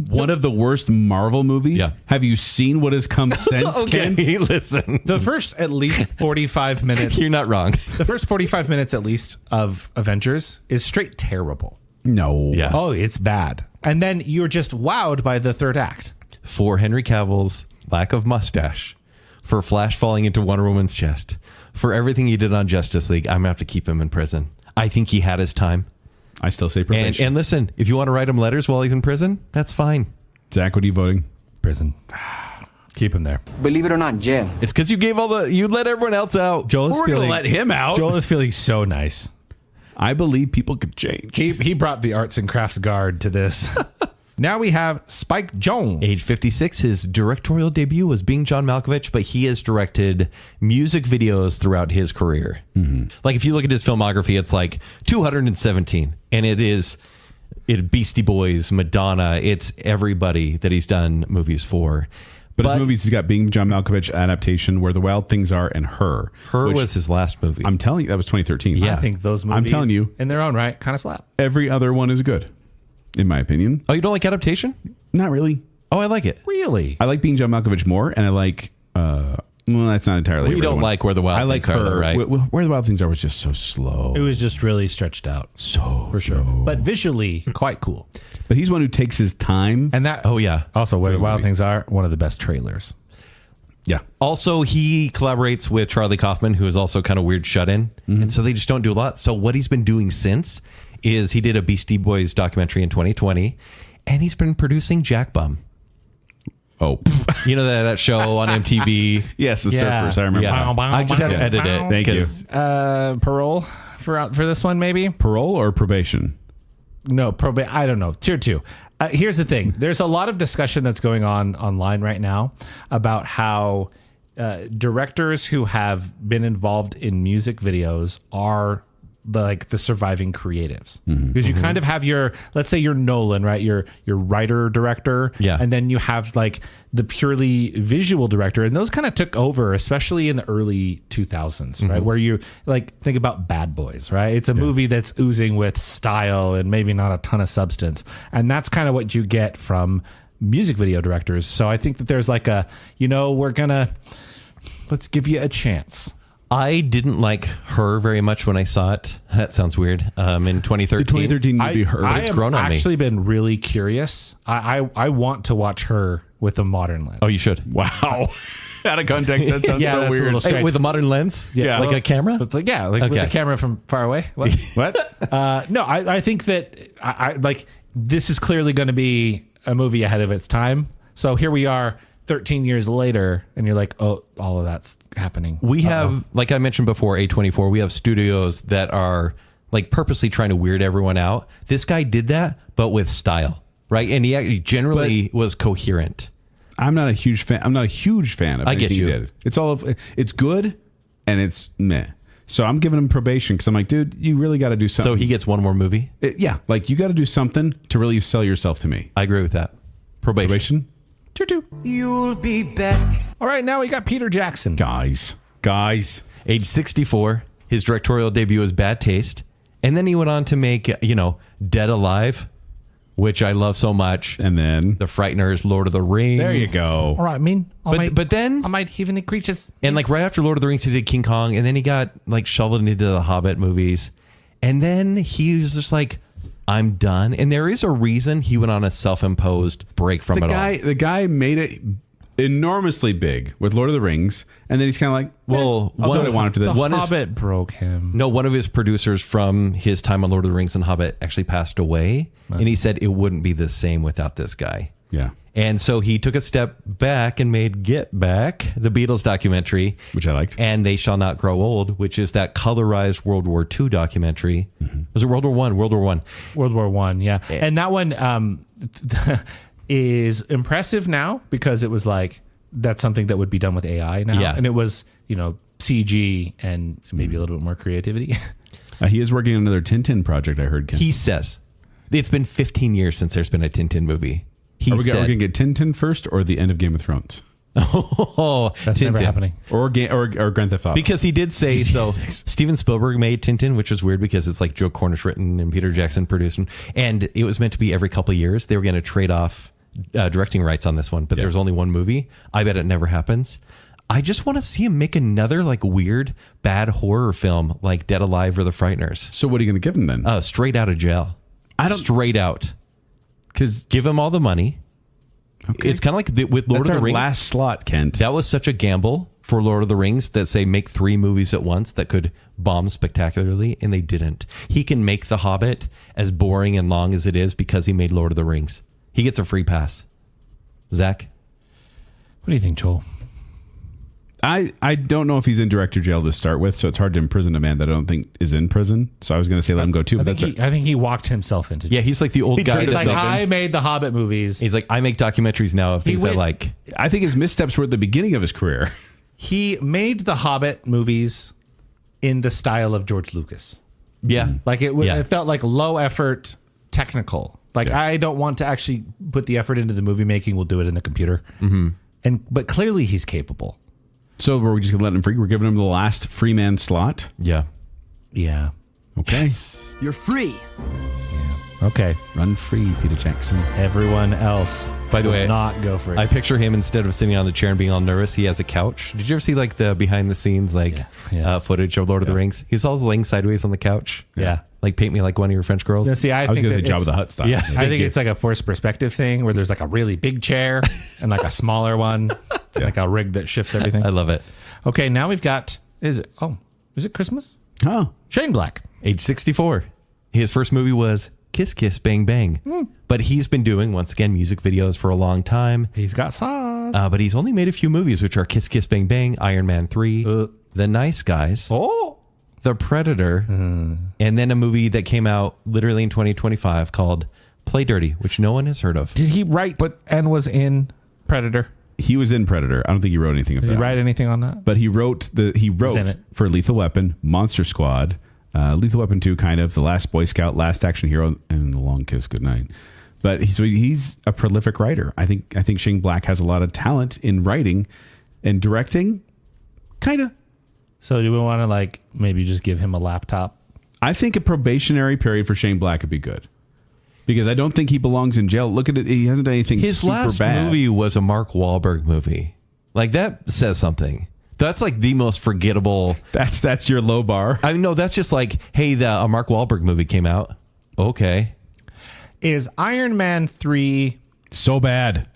S4: one of the worst Marvel movies.
S3: Yeah.
S4: Have you seen what has come since?
S3: Okay,
S4: Kent?
S3: listen.
S2: the first at least 45 minutes.
S3: You're not wrong.
S2: The first 45 minutes at least of Avengers is straight terrible.
S4: No.
S3: Yeah.
S2: Oh, it's bad. And then you're just wowed by the third act.
S3: For Henry Cavill's lack of mustache, for Flash falling into Wonder Woman's chest, for everything he did on Justice League, I'm going to have to keep him in prison. I think he had his time.
S4: I still say probation.
S3: And listen, if you want to write him letters while he's in prison, that's fine.
S4: Zach, what are you voting?
S2: Prison. Keep him there.
S6: Believe it or not, jail.
S3: It's because you let everyone else out.
S2: Joel is
S4: We're going to let him out.
S2: Joel is feeling so nice.
S4: I believe people could change.
S2: He brought the arts and crafts guard to this. Now we have Spike Jonze.
S3: Age 56, his directorial debut was being John Malkovich, but he has directed music videos throughout his career. Mm-hmm. Like if you look at his filmography, it's like 217, and it Beastie Boys, Madonna, it's everybody that he's done movies for.
S4: But his movies, he's got Being John Malkovich adaptation, Where the Wild Things Are, and Her.
S3: Her was his last movie.
S4: I'm telling you, that was 2013.
S3: Yeah.
S2: I think those movies,
S4: I'm telling you,
S2: in their own right, kind of slap.
S4: every other one is good, in my opinion.
S3: Oh, you don't like adaptation?
S4: Not really.
S3: Oh, I like it.
S2: Really?
S4: I like Being John Malkovich more, and I like, well, that's not entirely.
S3: We don't like Where the Wild Things Are, though, right?
S4: Where the Wild Things Are was just so slow.
S2: It was just really stretched out.
S4: So
S2: for sure. But visually, quite cool.
S4: But he's one who takes his time.
S2: And that,
S3: Oh, yeah.
S2: also, Where the Wild Things Are, one of the best trailers.
S4: Yeah.
S3: Also, he collaborates with Charlie Kaufman, who is also kind of weird shut-in.
S4: Mm-hmm.
S3: And so they just don't do a lot. So what he's been doing since is he did a Beastie Boys documentary in 2020, and he's been producing Jack Bum.
S4: Oh.
S3: You know that show on MTV?
S4: Yes, the
S2: Yeah.
S4: Surfers. I remember.
S3: Yeah. I just had to edit it.
S4: Thank you.
S3: 'cause
S2: Parole for this one, maybe?
S4: Parole or probation?
S2: No, I don't know. Tier 2. Here's the thing. There's a lot of discussion that's going on online right now about how directors who have been involved in music videos are the surviving creatives, because you kind of have your, let's say you're Nolan, right? Your writer director,
S3: Yeah.
S2: and then you have like the purely visual director, and those kind of took over, especially in the early 2000s, right? Where you like think about Bad Boys, right? It's a movie that's oozing with style and maybe not a ton of substance, and that's kind of what you get from music video directors. So I think that there's like let's give you a chance.
S3: I didn't like Her very much when I saw it. That sounds weird. In 2013.
S4: The 2013 movie Her.
S2: I
S3: It's
S2: have
S3: grown on me.
S2: actually been really curious. I want to watch Her with a modern lens.
S3: Oh, you should.
S4: Wow. Out of context, that sounds
S2: Yeah,
S4: so
S2: that's a
S4: weird.
S2: little strange.
S3: With a modern lens?
S2: Yeah.
S3: Like a camera?
S2: But with the camera from far away. What? No, I think that I like this is clearly going to be a movie ahead of its time. So here we are 13 years later, and you're like, oh, all of that's happening.
S3: We have, like I mentioned before, A24, we have studios that are like purposely trying to weird everyone out. This guy did that, but with style, right? And he actually generally was coherent.
S4: I'm not a huge fan. I'm not a huge fan of
S3: I get
S4: anything
S3: you.
S4: he did. It's good, and it's meh. So I'm giving him probation because I'm like, dude, you really got to do something.
S3: So he gets one more movie?
S4: Yeah, like you got to do something to really sell yourself to me.
S3: I agree with that. Probation.
S2: Tier 2.
S5: You'll be back.
S2: All right, now we got Peter Jackson.
S4: Guys.
S3: Age 64. His directorial debut was Bad Taste. And then he went on to make, Dead Alive, which I love so much.
S4: And then
S3: The Frighteners, Lord of the Rings.
S4: there you go.
S2: All right, I mean,
S3: But then,
S2: I might even the creatures.
S3: and like right after Lord of the Rings, he did King Kong. And then he got like shoveled into the Hobbit movies. And then he was just like, I'm done. And there is a reason he went on a self-imposed break from it all.
S4: The guy made it enormously big with Lord of the Rings, and then he's kind of like,
S3: Well,
S4: I'll do what I want after this.
S2: The Hobbit broke him.
S3: No, one of his producers from his time on Lord of the Rings and Hobbit actually passed away. And he said it wouldn't be the same without this guy.
S4: Yeah.
S3: And so he took a step back and made Get Back, the Beatles documentary.
S4: Which I liked.
S3: And They Shall Not Grow Old, which is that colorized World War II documentary. Was it World War I? World War I.
S2: World War One, yeah. And that one is impressive now because it was like, that's something that would be done with AI now.
S3: Yeah.
S2: And it was, CG and maybe a little bit more creativity.
S4: He is working on another Tintin project, I heard, Ken.
S3: He says, it's been 15 years since there's been a Tintin movie. He
S4: Are we
S3: said,
S4: going to get Tintin first or the end of Game of Thrones?
S3: Oh,
S2: That's never happening.
S4: Or Grand Theft Auto.
S3: Because he did say so.
S2: Jesus.
S3: Steven Spielberg made Tintin, which was weird because it's like Joe Cornish written and Peter Jackson produced, and it was meant to be every couple of years. They were going to trade off directing rights on this one, but there's only one movie. I bet it never happens. I just want to see him make another like weird, bad horror film like Dead Alive or The Frighteners.
S4: So what are you going to give him then?
S3: Straight out of jail. Straight out.
S4: Because
S3: Give him all the money.
S4: okay.
S3: It's kind of like with Lord
S4: That's
S3: of the
S4: our
S3: Rings.
S4: last slot, Kent.
S3: That was such a gamble for Lord of the Rings that say make 3 movies at once that could bomb spectacularly, and they didn't. He can make The Hobbit as boring and long as it is because he made Lord of the Rings. He gets a free pass. Zach?
S2: What do you think, Joel?
S4: I don't know if he's in director jail to start with, so it's hard to imprison a man that I don't think is in prison. So I was going to say let him go too.
S2: I
S4: But
S2: think,
S4: that's
S2: I think he walked himself into jail.
S3: Yeah, he's like the old guy.
S2: He's
S3: That's
S2: like,
S3: like,
S2: I made the Hobbit movies.
S3: he's like, I make documentaries now of things I
S2: went-
S3: like.
S4: I think his missteps were at the beginning of his career.
S2: He made the Hobbit movies in the style of George Lucas.
S3: Yeah.
S2: Like it
S3: Yeah.
S2: felt like low effort, technical. Like I don't want to actually put the effort into the movie making. We'll do it in the computer. Mm-hmm. But clearly he's capable.
S4: So we're just going to let him free. We're giving him the last free man slot.
S3: Yeah.
S2: Yeah.
S4: Okay.
S6: You're free.
S2: Okay.
S4: Run free, Peter Jackson.
S2: Everyone else,
S3: By the
S2: will
S3: way,
S2: not go for it.
S3: I picture him instead of sitting on the chair and being all nervous, he has a couch. Did you ever see like the behind the scenes footage of Lord of the Rings? He's always laying sideways on the couch.
S2: Yeah.
S3: Like paint me like one of your French girls.
S2: Now, see, I
S4: I was
S2: think
S4: going to
S2: that
S4: the Jabba
S2: it's-
S4: the Hutt style.
S3: Yeah.
S2: I think it's like a forced perspective thing where there's like a really big chair and like a smaller one, like a rig that shifts everything.
S3: I love it.
S2: Okay, now we've got. Is it Christmas?
S4: Oh,
S2: Shane Black.
S3: Age 64. His first movie was Kiss Kiss Bang Bang. But he's been doing, once again, music videos for a long time.
S2: He's got sauce.
S3: But he's only made a few movies, which are Kiss Kiss Bang Bang, Iron Man 3, The Nice Guys,
S2: Oh,
S3: The Predator, and then a movie that came out literally in 2025 called Play Dirty, which no one has heard of.
S2: did he write and was in Predator?
S4: he was in Predator. I don't think he wrote anything of
S2: Did
S4: that.
S2: he write anything on that?
S4: But he wrote
S2: in it.
S4: for Lethal Weapon, Monster Squad, Lethal Weapon 2, kind of, The Last Boy Scout, Last Action Hero, and The Long Kiss Goodnight. But he's a prolific writer. I think Shane Black has a lot of talent in writing and directing. Kind of.
S2: So do we want to like maybe just give him a laptop?
S4: I think a probationary period for Shane Black would be good. Because I don't think he belongs in jail. Look at it. He hasn't done anything
S3: His
S4: super
S3: last
S4: bad.
S3: movie was a Mark Wahlberg movie. Like, that says something. That's like the most forgettable.
S4: That's your low bar.
S3: I mean, no, that's just like, hey, a Mark Wahlberg movie came out. Okay.
S2: Is Iron Man 3
S4: So bad.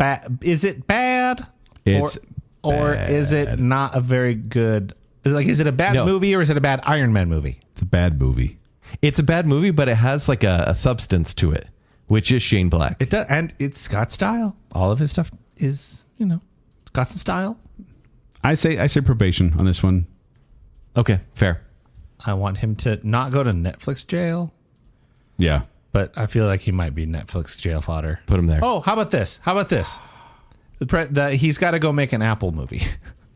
S2: is it bad?
S4: It's
S2: or is it not a very good? Is it a bad
S3: No.
S2: movie or is it a bad Iron Man movie?
S4: It's a bad movie.
S3: It's a bad movie, but it has like a substance to it, which is Shane Black.
S2: It does, and it's got style. All of his stuff is, it's got some style.
S4: I say probation on this one.
S3: Okay, fair.
S2: I want him to not go to Netflix jail,
S4: Yeah.
S2: but I feel like he might be Netflix jail fodder.
S3: Put him there.
S2: Oh, how about this? He's got to go make an Apple movie.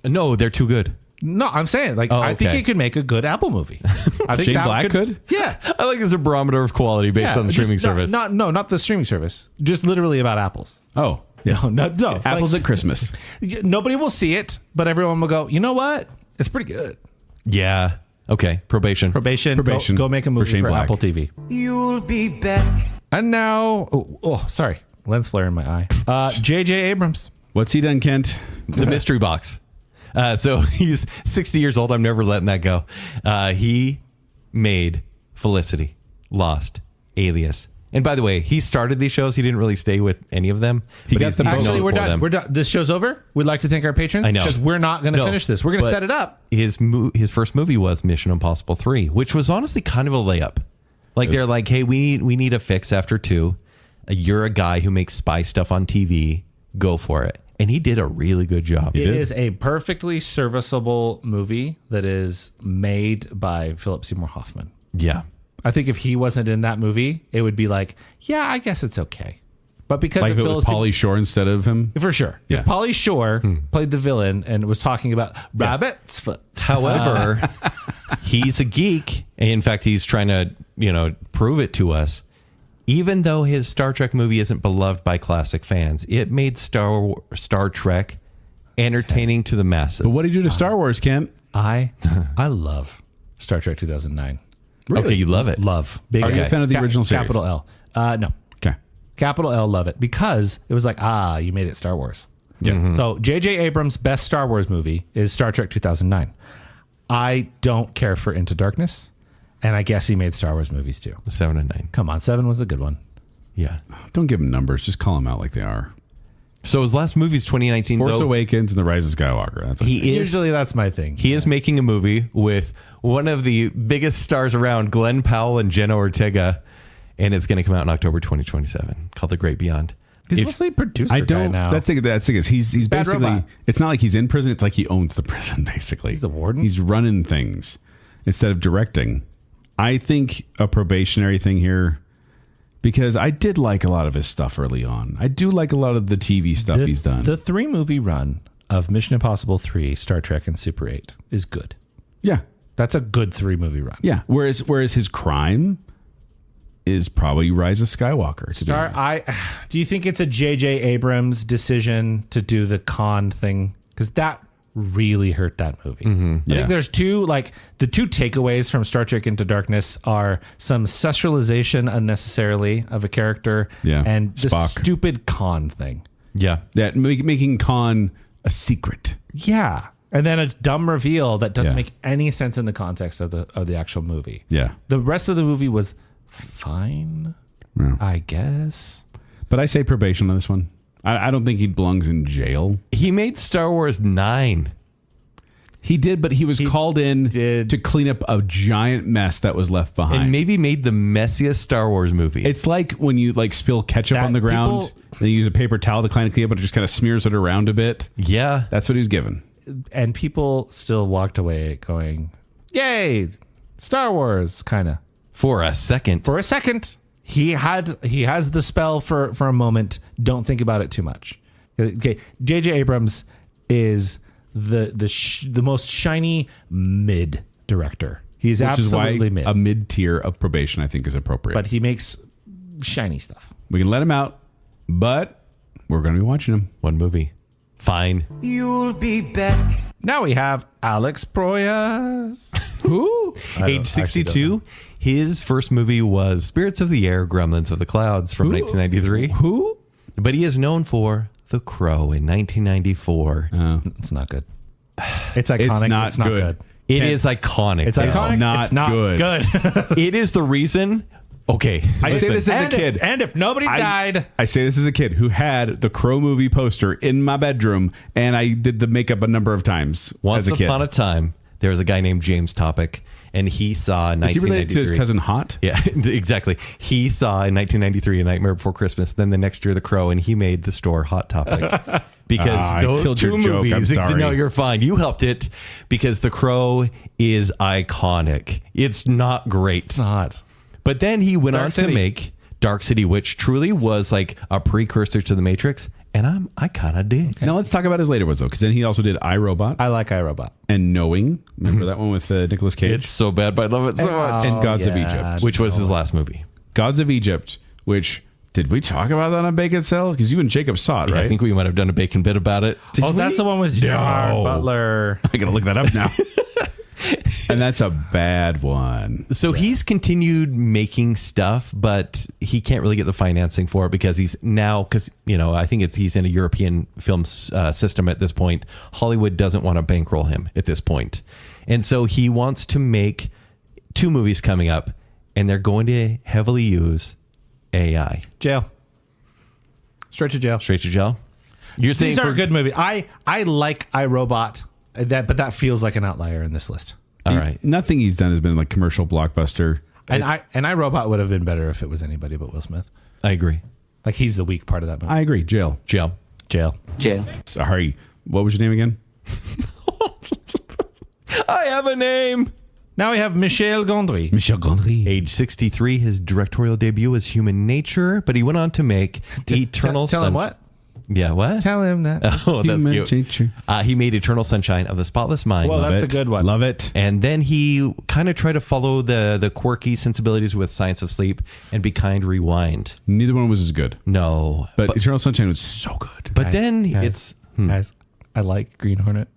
S3: No, they're too good.
S2: No, I'm saying,
S3: Oh,
S2: I think
S3: okay.
S2: he could make a good Apple movie. I think
S4: Shane
S2: that
S4: Black could?
S2: Yeah.
S3: I like this a barometer of quality based on the streaming service.
S2: Not the streaming service. Just literally about apples.
S4: Oh. Yeah.
S2: No.
S4: Apples at Christmas.
S2: Nobody will see it, but everyone will go, you know what? It's pretty good.
S3: Yeah. Okay. Probation.
S2: Probation. Go make a movie
S4: Shane
S2: for
S4: Black.
S2: Apple TV.
S5: You'll be back.
S2: And now, sorry. Lens flare in my eye. J.J. Abrams.
S4: What's he done, Kent?
S3: The mystery box. So he's 60 years old. I'm never letting that go. He made Felicity, Lost, Alias. And by the way, he started these shows. He didn't really stay with any of them.
S4: He got
S3: he's
S4: them
S3: known
S4: both.
S2: Actually, we're
S3: for
S2: done.
S3: them.
S2: We're done. This show's over. We'd like to thank our patrons.
S3: I know.
S2: Because we're not going to
S3: No,
S2: finish this. We're going to
S3: but
S2: set it up.
S3: His first movie was Mission Impossible 3, which was honestly kind of a layup. Like, they're like, hey, we need a fix after 2. You're a guy who makes spy stuff on TV. Go for it. And he did a really good job.
S2: It is a perfectly serviceable movie that is made by Philip Seymour Hoffman.
S3: Yeah.
S2: I think if he wasn't in that movie, it would be like, yeah, I guess it's okay. But because
S4: Like
S2: of
S4: if it was
S2: Philip
S4: Pauly Shore instead of him?
S2: for sure.
S4: Yeah.
S2: If Pauly Shore played the villain and was talking about rabbit's foot.
S3: However, he's a geek. In fact, he's trying to, prove it to us. Even though his Star Trek movie isn't beloved by classic fans, it made Star Trek entertaining to the masses.
S4: But what did you do to Star Wars, Kent?
S2: I love Star Trek 2009.
S3: Okay, you love it.
S2: Love. Big
S4: Are you a fan of the original series?
S2: Capital L. No.
S4: Okay.
S2: Capital L, love it. Because it was like, you made it Star Wars.
S4: Yeah.
S2: So J.J. Abrams' best Star Wars movie is Star Trek 2009. I don't care for Into Darkness, and I guess he made Star Wars movies too.
S3: 7 and 9.
S2: Come on, 7 was the good one.
S3: Yeah.
S4: Don't give them numbers. Just call them out like they are.
S3: So his last movie is 2019.
S4: Force
S3: though,
S4: Awakens and The Rise of Skywalker. That's what
S2: Usually that's my thing.
S3: He is making a movie with one of the biggest stars around, Glenn Powell and Jenna Ortega, and it's going to come out in October 2027, called The Great Beyond.
S2: He's mostly a producer
S4: I
S2: guy
S4: don't.
S2: now.
S4: That's the thing is he's
S2: Bad
S4: basically.
S2: Robot.
S4: It's not like he's in prison. It's like he owns the prison. Basically,
S2: He's the warden?
S4: He's running things instead of directing. I think a probationary thing here, because I did like a lot of his stuff early on. I do like a lot of the TV stuff he's done.
S2: The 3-movie run of Mission Impossible 3, Star Trek, and Super 8 is good.
S4: yeah,
S2: That's a good 3-movie run.
S4: yeah. Whereas his crime is probably Rise of Skywalker. To be honest.
S2: Do you think it's a J.J. Abrams decision to do the con thing? Because that really hurt that movie. I
S4: Yeah.
S2: think there's the two takeaways from Star Trek Into Darkness are some sexualization unnecessarily of a character,
S4: Yeah.
S2: and the
S4: Spock.
S2: stupid con thing.
S3: Yeah.
S4: That making Khan a secret.
S2: Yeah. And then a dumb reveal that doesn't
S4: Yeah.
S2: make any sense in the context of the actual movie.
S4: Yeah.
S2: The rest of the movie was fine,
S4: Yeah.
S2: I guess.
S4: But I say probation on this one. I don't think he belongs in jail.
S3: He made Star Wars 9.
S4: He did, but he was called in
S2: did.
S4: to clean up a giant mess that was left behind.
S3: And maybe made the messiest Star Wars movie.
S4: It's like when you spill ketchup
S2: That
S4: on the ground, and you use a paper towel to clean it, but it just kind of smears it around a bit.
S3: yeah.
S4: That's what he was given.
S2: And people still walked away going, yay, Star Wars, kind of.
S3: For a second.
S2: For a second, he has the spell for a moment. Don't think about it too much. Okay, J.J. Abrams is the most shiny mid director. He's
S4: Which is why
S2: absolutely mid,
S4: a mid-tier of probation, I think, is appropriate.
S2: but he makes shiny stuff.
S4: we can let him out, but we're going to be watching him.
S3: One movie. Fine.
S5: You'll be back.
S2: Now we have Alex Proyas. Who?
S3: Age 62. His first movie was Spirits of the Air, Gremlins of the Clouds from 1993.
S4: Who?
S3: But he is known for The Crow in 1994.
S2: It's not good. It's iconic. It's not good.
S3: It is iconic.
S2: It's iconic.
S4: not
S2: it's not
S4: good.
S2: good.
S3: It is the reason. Okay.
S4: I say this as a
S2: and
S4: kid.
S2: If nobody died,
S4: I say this as a kid who had the Crow movie poster in my bedroom, and I did the makeup a number of times
S3: Once
S4: as a kid.
S3: upon a time, there was a guy named James Topic, and he saw in
S4: Is he related to
S3: 1993.
S4: his cousin Hot?
S3: Yeah, exactly. He saw in 1993 A Nightmare Before Christmas, then the next year The Crow, and he made the store Hot Topic. Because
S4: I
S3: those
S4: killed
S3: two
S4: your joke. I'm
S3: movies,
S4: sorry.
S3: no, you're fine. You helped it because The Crow is iconic. It's not great.
S2: it's not.
S3: But then he went
S2: Dark
S3: on
S2: City.
S3: to make Dark City, which truly was like a precursor to The Matrix, and I kind of dig.
S4: Now let's talk about his later ones, though, because then he also did iRobot
S2: I like iRobot.
S4: and Knowing. Remember that one with Nicolas Cage?
S3: It's so bad, but I love it so much.
S4: And Gods of Egypt.
S3: Which was his last movie.
S4: Gods of Egypt, which... Did we talk about that on Baconsale? Because you and Jacob saw it,
S3: Yeah,
S4: right?
S3: I think we might have done a bacon bit about it.
S2: That's the one with Gerard Butler.
S4: I gotta look that up now. And that's a bad one.
S3: So he's continued making stuff, but he can't really get the financing for it because he's now, I think he's in a European film system at this point. Hollywood doesn't want to bankroll him at this point. And so he wants to make 2 movies coming up, and they're going to heavily use AI.
S2: Jail. Straight to jail.
S3: Straight to jail. You're saying
S2: These are
S3: for
S2: a good movie. I like iRobot, but that feels like an outlier in this list.
S3: All right.
S4: Nothing he's done has been like commercial blockbuster.
S2: And iRobot would have been better if it was anybody but Will Smith.
S3: I agree.
S2: Like he's the weak part of that movie.
S4: I agree. Jail.
S3: Jail.
S2: Jail.
S6: Jail.
S4: Sorry. What was your name again?
S3: I have a name.
S2: Now we have Michel Gondry.
S4: Michel Gondry.
S3: Age 63, his directorial debut was Human Nature, but he went on to make Eternal
S2: Tell him
S3: Sunshine.
S2: what?
S3: Yeah, what?
S2: Tell him that.
S3: Oh, that's
S4: Human
S3: cute.
S4: Nature.
S3: He made Eternal Sunshine of the Spotless Mind.
S2: Well,
S4: Love
S2: that's
S4: it.
S2: a good one.
S4: Love it.
S3: And then he kind of tried to follow the quirky sensibilities with Science of Sleep and Be Kind, Rewind.
S4: Neither one was as good.
S3: No.
S4: But Eternal Sunshine was so good.
S3: But then it's...
S2: Guys, I like Green Hornet.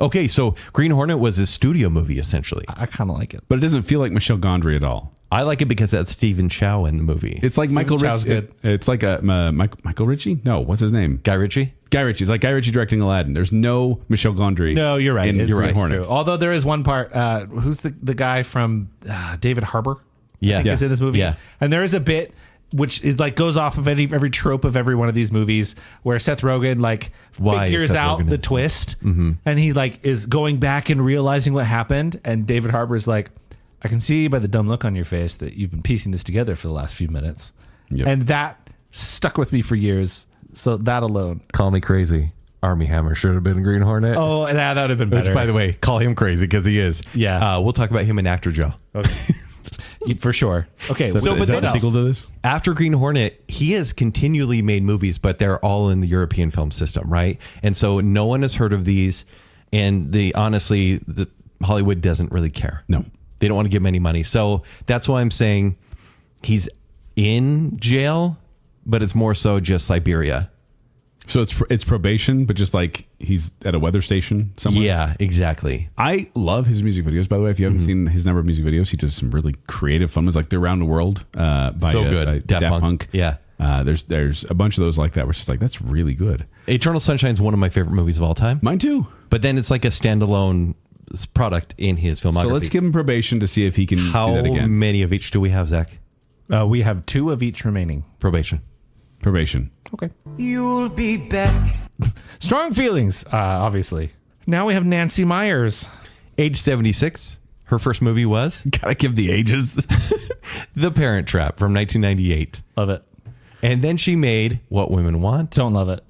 S3: Okay, so Green Hornet was a studio movie, essentially.
S2: I kind of like it.
S4: But it doesn't feel like Michelle Gondry at all.
S3: I like it because that's Stephen Chow in the movie.
S4: It's like Michael
S2: Chow's
S4: Ritchie. It's like a Michael Ritchie? No, what's his name?
S3: Guy Ritchie?
S4: Guy Ritchie. It's like Guy Ritchie directing Aladdin. There's no Michelle Gondry.
S2: No, you're right.
S4: In
S2: It's
S4: Green Hornet.
S2: true. Although there is one part. Who's the guy from David Harbour?
S3: Yeah.
S2: I think is in this movie.
S3: Yeah.
S2: And there is a bit which is like goes off of every trope of every one of these movies where Seth Rogen
S3: Why is
S2: figures
S3: Seth
S2: out
S3: Rogen
S2: the
S3: in-
S2: twist, and he like is going back and realizing what happened, and David Harbour's like, I can see by the dumb look on your face that you've been piecing this together for the last few minutes.
S4: Yep.
S2: And that stuck with me for years. So that alone.
S3: Call me crazy. Army Hammer should have been Green Hornet.
S2: Oh, that would have been better.
S3: Which, by the way, call him crazy because he is.
S2: Yeah.
S3: We'll talk about him in Actor Joe.
S2: For sure. Okay.
S4: So,
S3: So,
S4: is
S3: but
S4: that
S3: then
S4: a sequel to this?
S3: After Green Hornet, he has continually made movies, but they're all in the European film system, right? And so no one has heard of these. And honestly, Hollywood doesn't really care.
S4: No.
S3: They don't want to give him any money. So that's why I'm saying he's in jail, but it's more so just Siberia.
S4: So it's probation, but just like he's at a weather station somewhere.
S3: Yeah, exactly.
S4: I love his music videos, by the way. If you haven't seen his number of music videos, he does some really creative fun ones, like They're Around the World by
S3: So good.
S4: by
S3: Daft
S4: Daft
S3: Punk.
S4: Punk.
S3: Yeah.
S4: There's a bunch of those like that where it's just like, that's really good.
S3: Eternal Sunshine is one of my favorite movies of all time.
S4: Mine too.
S3: But then it's like a standalone product in his filmography.
S4: So let's give him probation to see if he can do
S3: How
S4: that again.
S3: many of each do we have, Zach?
S2: We have 2 of each remaining.
S3: Probation.
S4: Probation.
S2: Okay.
S5: You'll be back.
S2: Strong feelings, obviously. Now we have Nancy Meyers.
S3: Age 76. Her first movie was
S4: Gotta give the ages.
S3: The Parent Trap from 1998.
S2: Love it.
S3: And then she made What Women Want.
S2: Don't love it.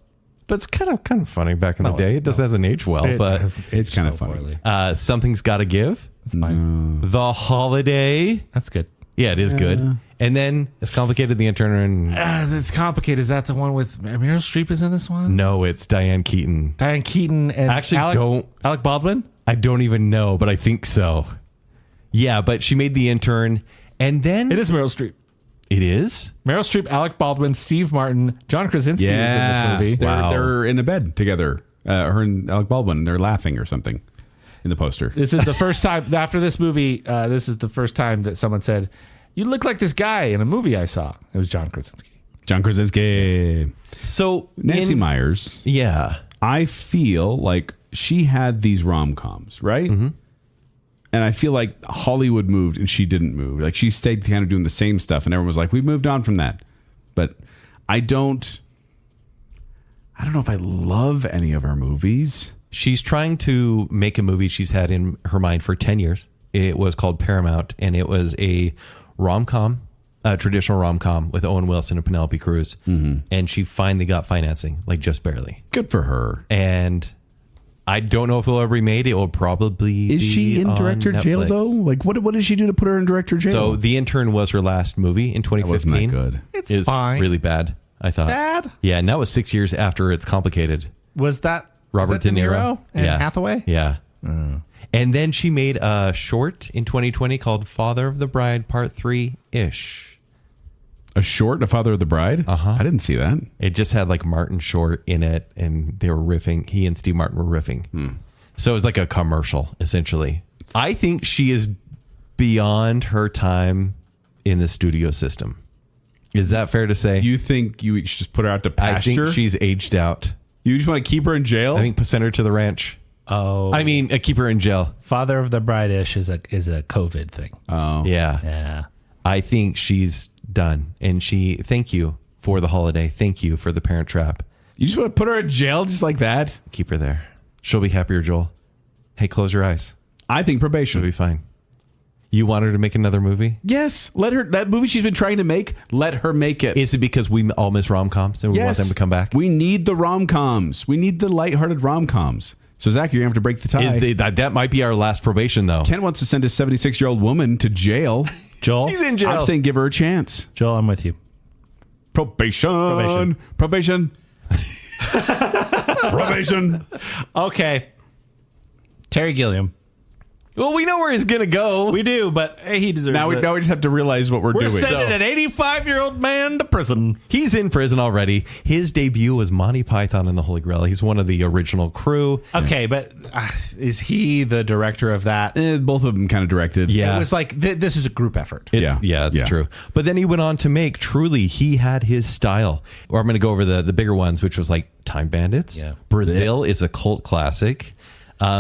S3: But it's kind of funny back in the day. It just doesn't age well,
S4: it's kind of funny.
S3: Something's Gotta Give.
S2: It's fine.
S3: The Holiday.
S2: That's good.
S3: Yeah, it is good. And then It's Complicated, The Intern.
S2: That's complicated. Is that the one with Meryl Streep is in this one?
S3: No, it's Diane Keaton.
S2: Diane Keaton and Alec Baldwin?
S3: I don't even know, but I think so. Yeah, but she made The Intern. And then
S2: It is Meryl Streep.
S3: It is?
S2: Meryl Streep, Alec Baldwin, Steve Martin, John Krasinski is in this movie.
S4: They're in a bed together. Her and Alec Baldwin. They're laughing or something in the poster.
S2: This is the first time after this movie. This is the first time that someone said, "You look like this guy in a movie I saw." It was John Krasinski.
S4: John Krasinski.
S3: So
S4: Nancy Meyers.
S3: Yeah.
S4: I feel like she had these rom-coms, right? Mm-hmm. And I feel like Hollywood moved and she didn't move. Like she stayed kind of doing the same stuff and everyone was like, we've moved on from that. But I don't know if I love any of her movies.
S3: She's trying to make a movie she's had in her mind for 10 years. It was called Paramount, and it was a rom-com, a traditional rom-com with Owen Wilson and Penelope Cruz. Mm-hmm. And she finally got financing, like just barely.
S4: Good for her.
S3: And I don't know if it'll ever be made. It will probably
S4: Is
S3: be
S4: she in
S3: on
S4: director jail,
S3: Netflix.
S4: though? Like, what did she do to put her in director jail?
S3: So The Intern was her last movie in 2015.
S4: Wasn't that good?
S2: It's
S3: It was
S2: fine.
S3: really bad, I thought.
S2: Bad?
S3: Yeah, and that was 6 years after It's Complicated.
S2: Was that
S3: Robert De Niro
S2: and
S3: Yeah.
S2: Hathaway?
S3: Yeah. And then she made a short in 2020 called Father of the Bride Part 3-ish.
S4: A short, A Father of the Bride?
S3: Uh-huh.
S4: I didn't see that.
S3: It just had like Martin Short in it, and they were riffing. He and Steve Martin were riffing. So it was like a commercial, essentially. I think she is beyond her time in the studio system. Is that fair to say?
S4: You think you should just put her out to pasture?
S3: I think she's aged out.
S4: You just want to keep her in jail?
S3: I think send her to the ranch.
S2: Oh,
S3: I mean, keep her in jail.
S2: Father of the Bride-ish is a COVID thing.
S4: Oh.
S3: Yeah.
S2: Yeah.
S3: I think she's done. And thank you for The Holiday. Thank you for The Parent Trap.
S4: You just want to put her in jail just like that?
S3: Keep her there. She'll be happier, Joel. Hey, close your eyes.
S4: I think probation.
S3: She'll be fine. You want her to make another movie?
S4: Yes. Let her, that movie she's been trying to make, let her make it.
S3: Is it because we all miss rom-coms and we want them to come back?
S4: We need the rom-coms. We need the lighthearted rom-coms. So, Zach, you're going to have to break the tie.
S3: That might be our last probation, though.
S4: Ken wants to send his 76-year-old woman to jail.
S2: Joel?
S3: He's in jail.
S4: I'm saying give her a chance.
S2: Joel, I'm with you.
S4: Probation. Probation. Probation.
S2: Okay. Terry Gilliam.
S3: Well, we know where he's going to go.
S2: We do, but hey, he deserves
S4: Now we
S2: it.
S4: just have to realize what we're doing.
S2: Sending an 85-year-old man to prison.
S3: He's in prison already. His debut was Monty Python and the Holy Grail. He's one of the original crew.
S2: Okay, but is he the director of that?
S4: Both of them kind of directed.
S3: Yeah.
S2: It was like, this is a group effort.
S3: It's true. But then he went on to make, truly, he had his style. Or I'm going to go over the bigger ones, which was like Time Bandits.
S2: Yeah.
S3: Brazil is a cult classic.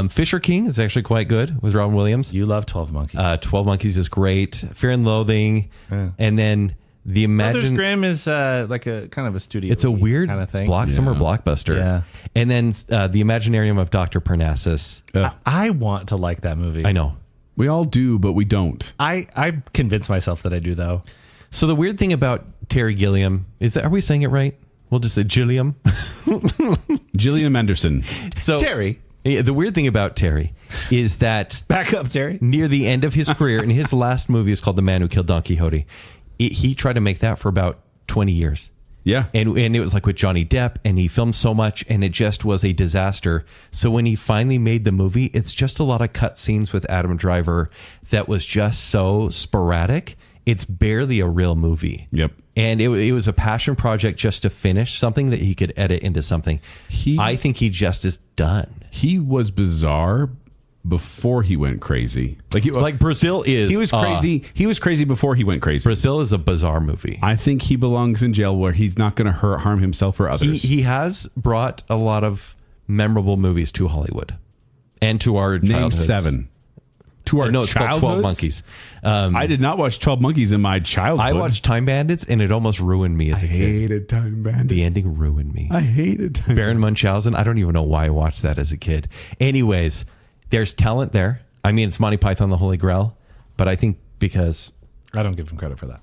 S3: Fisher King is actually quite good with Robin Williams.
S2: You love 12 Monkeys.
S3: 12 Monkeys is great. Fear and Loathing. And then the
S2: Brothers
S3: Imagine...
S2: Grimm is like a kind of a studio.
S3: It's a weird
S2: kind of thing.
S3: summer blockbuster.
S2: Yeah.
S3: And then the Imaginarium of Dr. Parnassus.
S2: I want to like that movie.
S3: I know.
S4: We all do, but we don't.
S2: I convince myself that I do, though.
S3: So the weird thing about Terry Gilliam is that, are we saying it right? We'll just say Gilliam.
S4: Gilliam Anderson.
S3: So
S2: Terry.
S3: Yeah, the weird thing about Terry is that
S2: Back up, Terry.
S3: near the end of his career, and his last movie is called The Man Who Killed Don Quixote. He tried to make that for about 20 years.
S4: Yeah.
S3: And it was like with Johnny Depp, and he filmed so much, and it just was a disaster. So when he finally made the movie, it's just a lot of cut scenes with Adam Driver that was just so sporadic. It's barely a real movie.
S4: Yep.
S3: And it was a passion project just to finish something that he could edit into something. I think he just is done.
S4: He was bizarre before he went crazy.
S3: Like Brazil is.
S4: He was crazy. He was crazy before he went crazy.
S3: Brazil is a bizarre movie.
S4: I think he belongs in jail where he's not going to harm himself or others.
S3: He has brought a lot of memorable movies to Hollywood and to our
S4: Name
S3: childhoods.
S4: 7. To our
S3: No, it's called 12
S4: childhoods?
S3: Monkeys.
S4: I did not watch 12 Monkeys in my childhood.
S3: I watched Time Bandits, and it almost ruined me as a kid.
S4: hated Time Bandits.
S3: The ending ruined me.
S4: I hated Time
S3: Baron Munchausen, I don't even know why I watched that as a kid. Anyways, there's talent there. I mean, it's Monty Python, the Holy Grail, but I think because...
S2: I don't give him credit for that.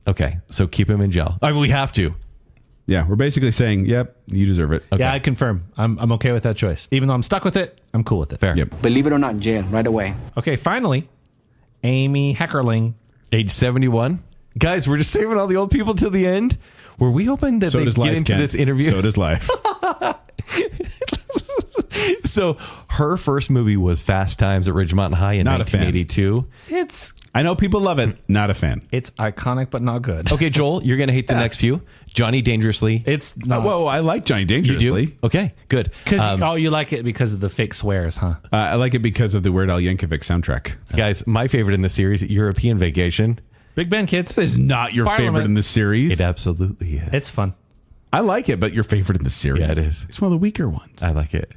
S3: Okay, so keep him in jail. I mean, we have to.
S4: Yeah, we're basically saying, yep, you deserve it.
S2: Yeah, I confirm. I'm okay with that choice. Even though I'm stuck with it, I'm cool with it.
S3: Fair.
S4: Yep.
S6: Believe it or not, jail right away.
S2: Okay, finally, Amy Heckerling.
S3: Age 71. Guys, we're just saving all the old people till the end. Were we hoping that
S4: So
S3: they
S4: does
S3: get
S4: life,
S3: into
S4: Ken.
S3: this interview?
S4: So does life.
S3: So her first movie was Fast Times at Ridge Mountain High in
S4: Not a fan.
S3: 1982.
S4: I know people love it. Not a fan.
S2: It's iconic, but not good.
S3: Okay, Joel, you're going to hate the next few. Johnny Dangerously.
S2: It's not.
S4: Whoa, I like Johnny
S3: You
S4: Dangerously.
S3: do? Okay, good.
S2: You like it because of the fake swears, huh?
S4: I like it because of the Weird Al Yankovic soundtrack.
S3: Guys, my favorite in the series, European Vacation.
S2: Big Ben, kids.
S4: That is not your
S2: Parliament.
S4: favorite in the series.
S3: It absolutely is.
S2: It's fun.
S4: I like it, but your favorite in the series.
S3: Yeah, it is.
S4: It's one of the weaker ones.
S3: I like it.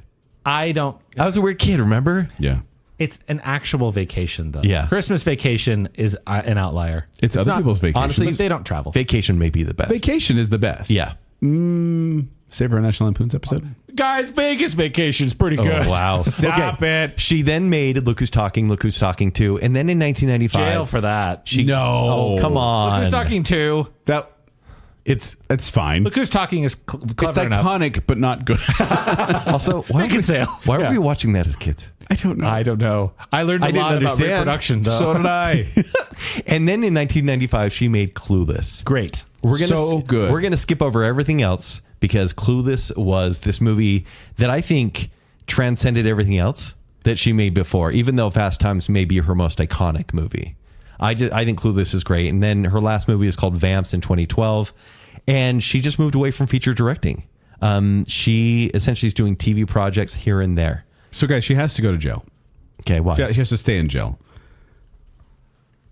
S2: I don't.
S3: I was a weird kid, remember?
S4: Yeah.
S2: It's an actual vacation, though.
S3: Yeah.
S2: Christmas Vacation is an outlier.
S4: It's other
S2: not-
S4: people's vacation.
S3: honestly,
S2: But they don't travel.
S3: Vacation may be the best.
S4: Vacation is the best.
S3: Yeah.
S4: Save for a National Lampoon's episode.
S2: Guys, Vegas Vacation's pretty good.
S3: Oh, wow.
S2: Stop it.
S3: She then made Look Who's Talking, Look Who's Talking 2. And then in 1995...
S2: Jail for that.
S3: Oh, come on.
S2: Look Who's Talking too.
S4: That's fine.
S2: Look Who's Talking is
S4: It's
S2: clever enough.
S4: iconic, but not good.
S3: Also, why
S2: Baconsale.
S3: were we watching that as kids?
S4: I don't know.
S2: I don't know. I learned a lot about reproduction, though.
S4: So did I.
S3: And then in 1995, she made Clueless.
S2: Great.
S3: We're gonna
S4: So good.
S3: We're gonna skip over everything else because Clueless was this movie that I think transcended everything else that she made before. Even though Fast Times may be her most iconic movie, I think Clueless is great. And then her last movie is called Vamps in 2012, and she just moved away from feature directing. She essentially is doing TV projects here and there.
S4: So, guys, she has to go to jail.
S3: Okay, why?
S4: She has to stay in jail.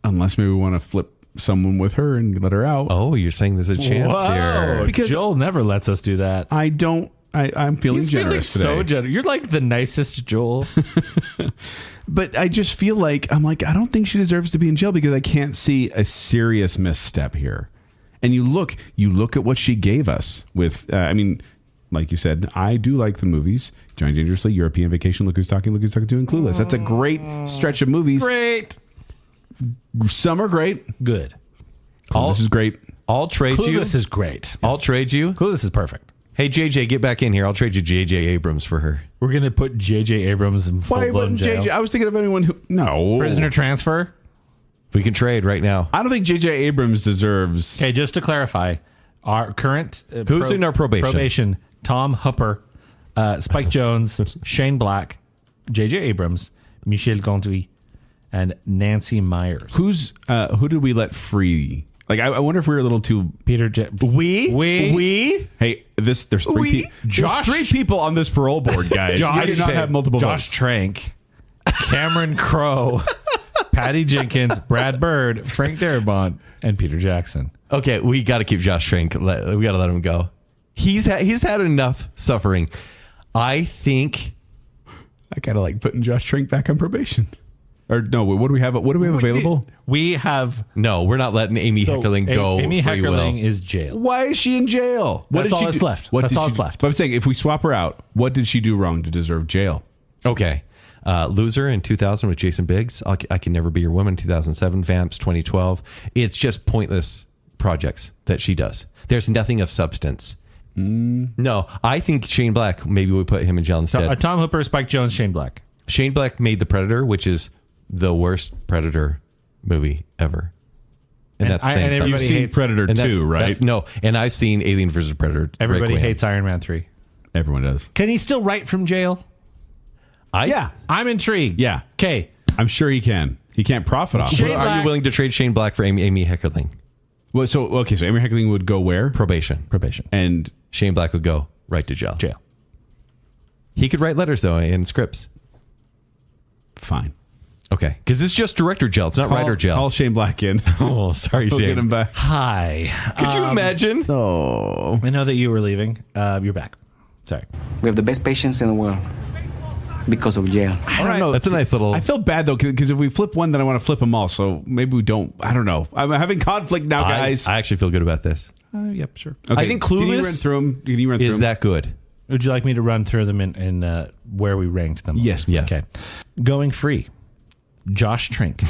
S4: Unless maybe we want to flip someone with her and let her out.
S3: Oh, you're saying there's a chance here.
S2: Because Joel never lets us do that.
S4: I don't. I'm feeling
S2: He's
S4: generous
S2: feeling
S4: today.
S2: so generous. You're like the nicest Joel.
S4: But I just feel like I don't think she deserves to be in jail because I can't see a serious misstep here. And you look at what she gave us with. Like you said, I do like the movies. Johnny Dangerously, European Vacation, Look Who's Talking, Look Who's Talking 2, and Clueless. That's a great stretch of movies.
S2: Great.
S4: Some are great.
S2: Good.
S4: Clueless is great.
S3: I'll trade you.
S2: Clueless is great.
S3: I'll trade you.
S2: Clueless is perfect.
S3: Hey, JJ, get back in here. I'll trade you J.J. Abrams for her.
S2: We're going to put J.J. Abrams in
S4: Why
S2: full-blown
S4: wouldn't
S2: jail.
S4: JJ? I was thinking of anyone who. No.
S2: Prisoner transfer.
S3: We can trade right now.
S4: I don't think J.J. Abrams deserves.
S2: Okay, just to clarify, our current
S3: Who's in our probation?
S2: Tom Hupper, Spike Jonze, Shane Black, J.J. Abrams, Michel Gondry, and Nancy Meyers.
S4: Who did we let free? Like, I wonder if we were a little too...
S3: We?
S4: Hey, there's three
S2: Josh-
S4: there's 3 people on this parole board, guys. You do not have multiple
S2: Josh
S4: votes.
S2: Trank, Cameron Crowe, Patty Jenkins, Brad Bird, Frank Darabont, and Peter Jackson.
S3: Okay, we got to keep Josh Trank. We got to let him go. He's had enough suffering. I think...
S4: I kind of like putting Josh Trank back on probation. Or no, what do we have available?
S2: We have...
S3: No, we're not letting Amy Heckerling go.
S2: Amy
S3: free will.
S2: Heckerling is jailed.
S4: Why is she in jail?
S2: That's all that's left. That's all that's left.
S4: But I'm saying, if we swap her out, what did she do wrong to deserve jail?
S3: Okay. Loser in 2000 with Jason Biggs. I Can Never Be Your Woman, 2007. Vamps, 2012. It's just pointless projects that she does. There's nothing of substance. No, I think Shane Black, maybe we put him in jail instead.
S2: Tom Hooper, Spike Jonze, Shane Black.
S3: Shane Black made The Predator, which is the worst Predator movie ever. And that's
S2: and
S3: saying something.
S2: everybody
S4: You've seen
S2: hates-
S4: Predator
S3: And
S4: 2, right?
S3: No, and I've seen Alien vs. Predator.
S2: Everybody
S3: Requiem.
S2: hates Iron Man 3.
S4: Everyone does.
S2: Can he still write from jail?
S4: Yeah.
S2: I'm intrigued.
S4: Yeah.
S2: Okay.
S4: I'm sure he can. He can't profit off
S2: Shane
S4: it.
S3: Are
S2: Black-
S3: you willing to trade Shane Black for Amy Heckerling?
S4: Well, so Amy Heckerling would go where?
S3: Probation.
S4: And
S3: Shane Black would go right to jail.
S2: Jail.
S3: He could write letters, though, and scripts.
S4: fine.
S3: Okay. Because it's just director jail. It's not writer jail.
S4: Call Shane Black in.
S3: Oh, sorry,
S4: We'll
S3: Shane.
S4: get him back.
S2: Hi.
S3: Could you imagine?
S4: Oh.
S2: I know that you were leaving. You're back. Sorry.
S7: We have the best patients in the world because of jail.
S4: I don't know.
S3: That's a nice little...
S4: I feel bad, though, because if we flip one, then I want to flip them all. So maybe we don't. I don't know. I'm having conflict now, guys.
S3: I actually feel good about this.
S2: Yep, sure.
S4: Okay,
S3: I think
S4: Can you run
S3: Clueless
S4: through them? Can you run through
S3: is
S4: them?
S3: that good.
S2: Would you like me to run through them in where we ranked them?
S4: Yes,
S3: yes.
S2: Okay. Going Free. Josh Trank.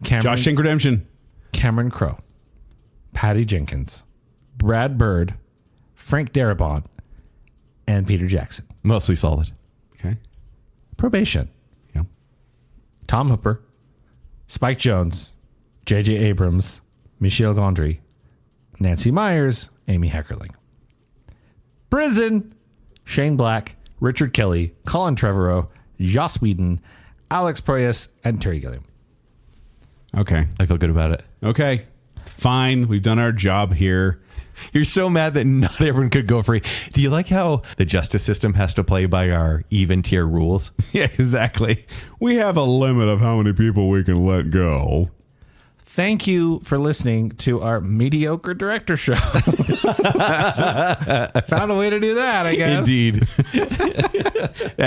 S4: Josh Shank Redemption.
S2: Cameron Crowe. Patty Jenkins. Brad Bird. Frank Darabont. And Peter Jackson.
S3: Mostly solid.
S4: Okay.
S2: Probation.
S4: Yeah.
S2: Tom Hooper. Spike Jonze. J.J. Abrams. Michelle Gondry. Nancy Meyers. Amy Heckerling. Prison. Shane Black. Richard Kelly. Colin Trevorrow. Joss Whedon. Alex Proyas. And Terry Gilliam.
S4: Okay.
S3: I feel good about it.
S4: Okay. Fine. We've done our job here.
S3: You're so mad that not everyone could go free. Do you like how the justice system has to play by our even tier rules?
S4: Yeah, exactly. We have a limit of how many people we can let go.
S2: Thank you for listening to our mediocre director show. Found a way to do that, I guess.
S3: Indeed.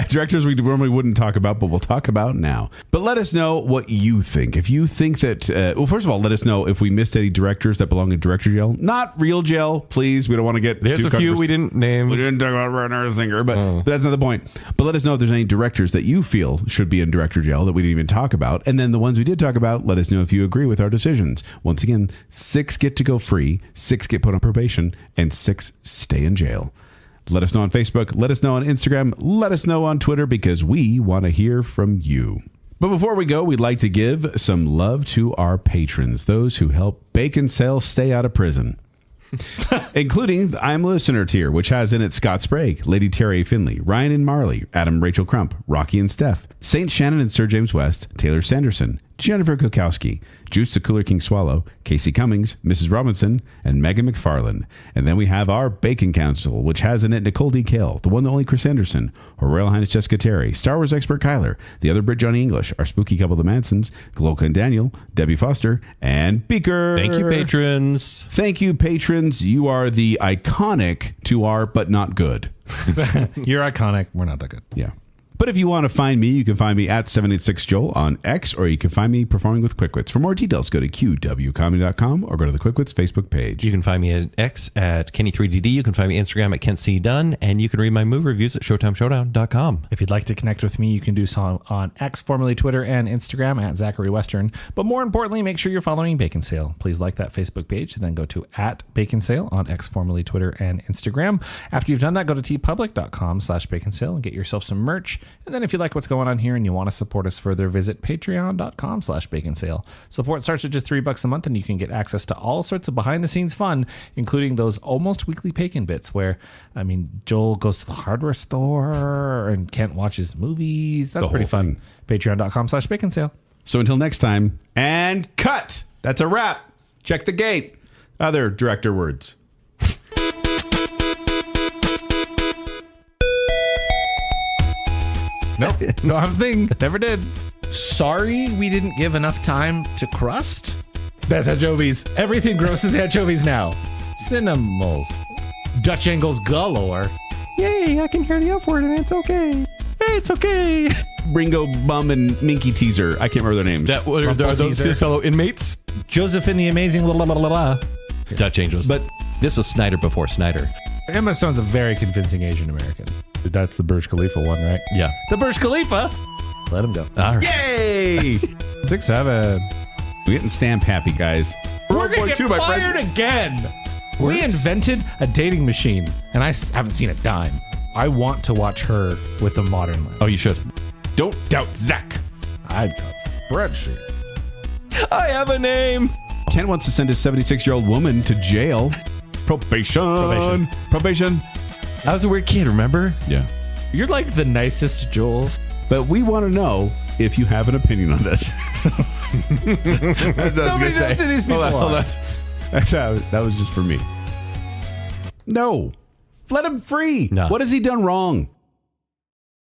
S4: Directors we normally wouldn't talk about, but we'll talk about now. But let us know what you think. If you think that, well, first of all, let us know if we missed any directors that belong in director jail. Not real jail, please. We don't want to get
S3: There's
S4: too
S3: a few we didn't name.
S4: We didn't talk about Werner Singer, but that's not the point. But let us know if there's any directors that you feel should be in director jail that we didn't even talk about. And then the ones we did talk about, let us know if you agree with our decisions. Once again, 6 get to go free, 6 get put on probation, and 6 stay in jail. Let us know on Facebook, let us know on Instagram, let us know on Twitter, because we want to hear from you. But before we go, we'd like to give some love to our patrons, those who help Baconsale stay out of prison. Including the I'm a Listener tier, which has in it Scott Sprague, Lady Terry Finley, Ryan and Marley, Adam Rachel Crump, Rocky and Steph, Saint Shannon and Sir James West, Taylor Sanderson, Jennifer Kukowski, Juice the Cooler King Swallow, Casey Cummings, Mrs. Robinson, and Megan McFarland. And then we have our Bacon Council, which has in it Nicole D. Kale, the one and only Chris Anderson, Her Royal Highness Jessica Terry, Star Wars expert Kyler, the other Brit Johnny English, our spooky couple the Mansons, Gloka and Daniel, Debbie Foster, and Beaker.
S3: Thank you, patrons.
S4: Thank you, patrons. You are the iconic to our but not good.
S2: You're iconic. We're not that good.
S4: Yeah. But if you want to find me, you can find me at 786Joel on X, or you can find me performing with QuickWits. For more details, go to qwcomedy.com or go to the QuickWits Facebook page.
S3: You can find me at X at Kenny3DD. You can find me on Instagram at Kent C. Dunn. And you can read my movie reviews at ShowtimeShowdown.com.
S2: If you'd like to connect with me, you can do so on X, formerly Twitter, and Instagram at Zachary Western. But more importantly, make sure you're following Baconsale. Please like that Facebook page, and then go to at Baconsale on X, formerly Twitter, and Instagram. After you've done that, go to tpublic.com/Baconsale and get yourself some merch. And then if you like what's going on here and you want to support us further, visit patreon.com/Baconsale. Support starts at just $3 a month, and you can get access to all sorts of behind-the-scenes fun, including those almost weekly Bacon bits where, I mean, Joel goes to the hardware store and Kent watches movies. That's
S4: The
S2: pretty
S4: whole
S2: fun.
S4: thing.
S2: Patreon.com/Baconsale.
S4: So until next time, and cut. That's a wrap. Check the gate. Other director words.
S2: Nope. Don't have a thing. Never did. Sorry we didn't give enough time to crust? That's anchovies. Everything gross is anchovies now. Cinnamals. Dutch angles galore.
S3: Yay, I can hear the F word and it's okay. Hey, it's okay.
S4: Ringo, Bum, and Minky Teaser. I can't remember their names.
S3: Are those
S2: teaser.
S3: his fellow inmates?
S2: Joseph and the Amazing la la la la la.
S3: Dutch Angels. But this was Snyder before Snyder.
S2: Emma Stone's a very convincing Asian American. That's the Burj Khalifa one, right?
S3: Yeah.
S2: The Burj Khalifa. Let him go.
S3: All right.
S4: Yay!
S2: 6-7.
S4: We're getting stamp happy, guys.
S2: We're gonna get fired again. We invented a dating machine, and I haven't seen a dime. I want to watch her with a modern lens.
S3: Oh, you should.
S2: Don't doubt Zack. I've got spreadsheet.
S3: I have a name.
S4: Ken wants to send his 76-year-old woman to jail. Probation.
S3: I was a weird kid, remember?
S4: Yeah.
S2: You're like the nicest, Joel.
S4: But we want to know if you have an opinion on this.
S2: Nobody knows who these people are.
S4: That was just for me. No. Let him free.
S3: No.
S4: What has he done wrong?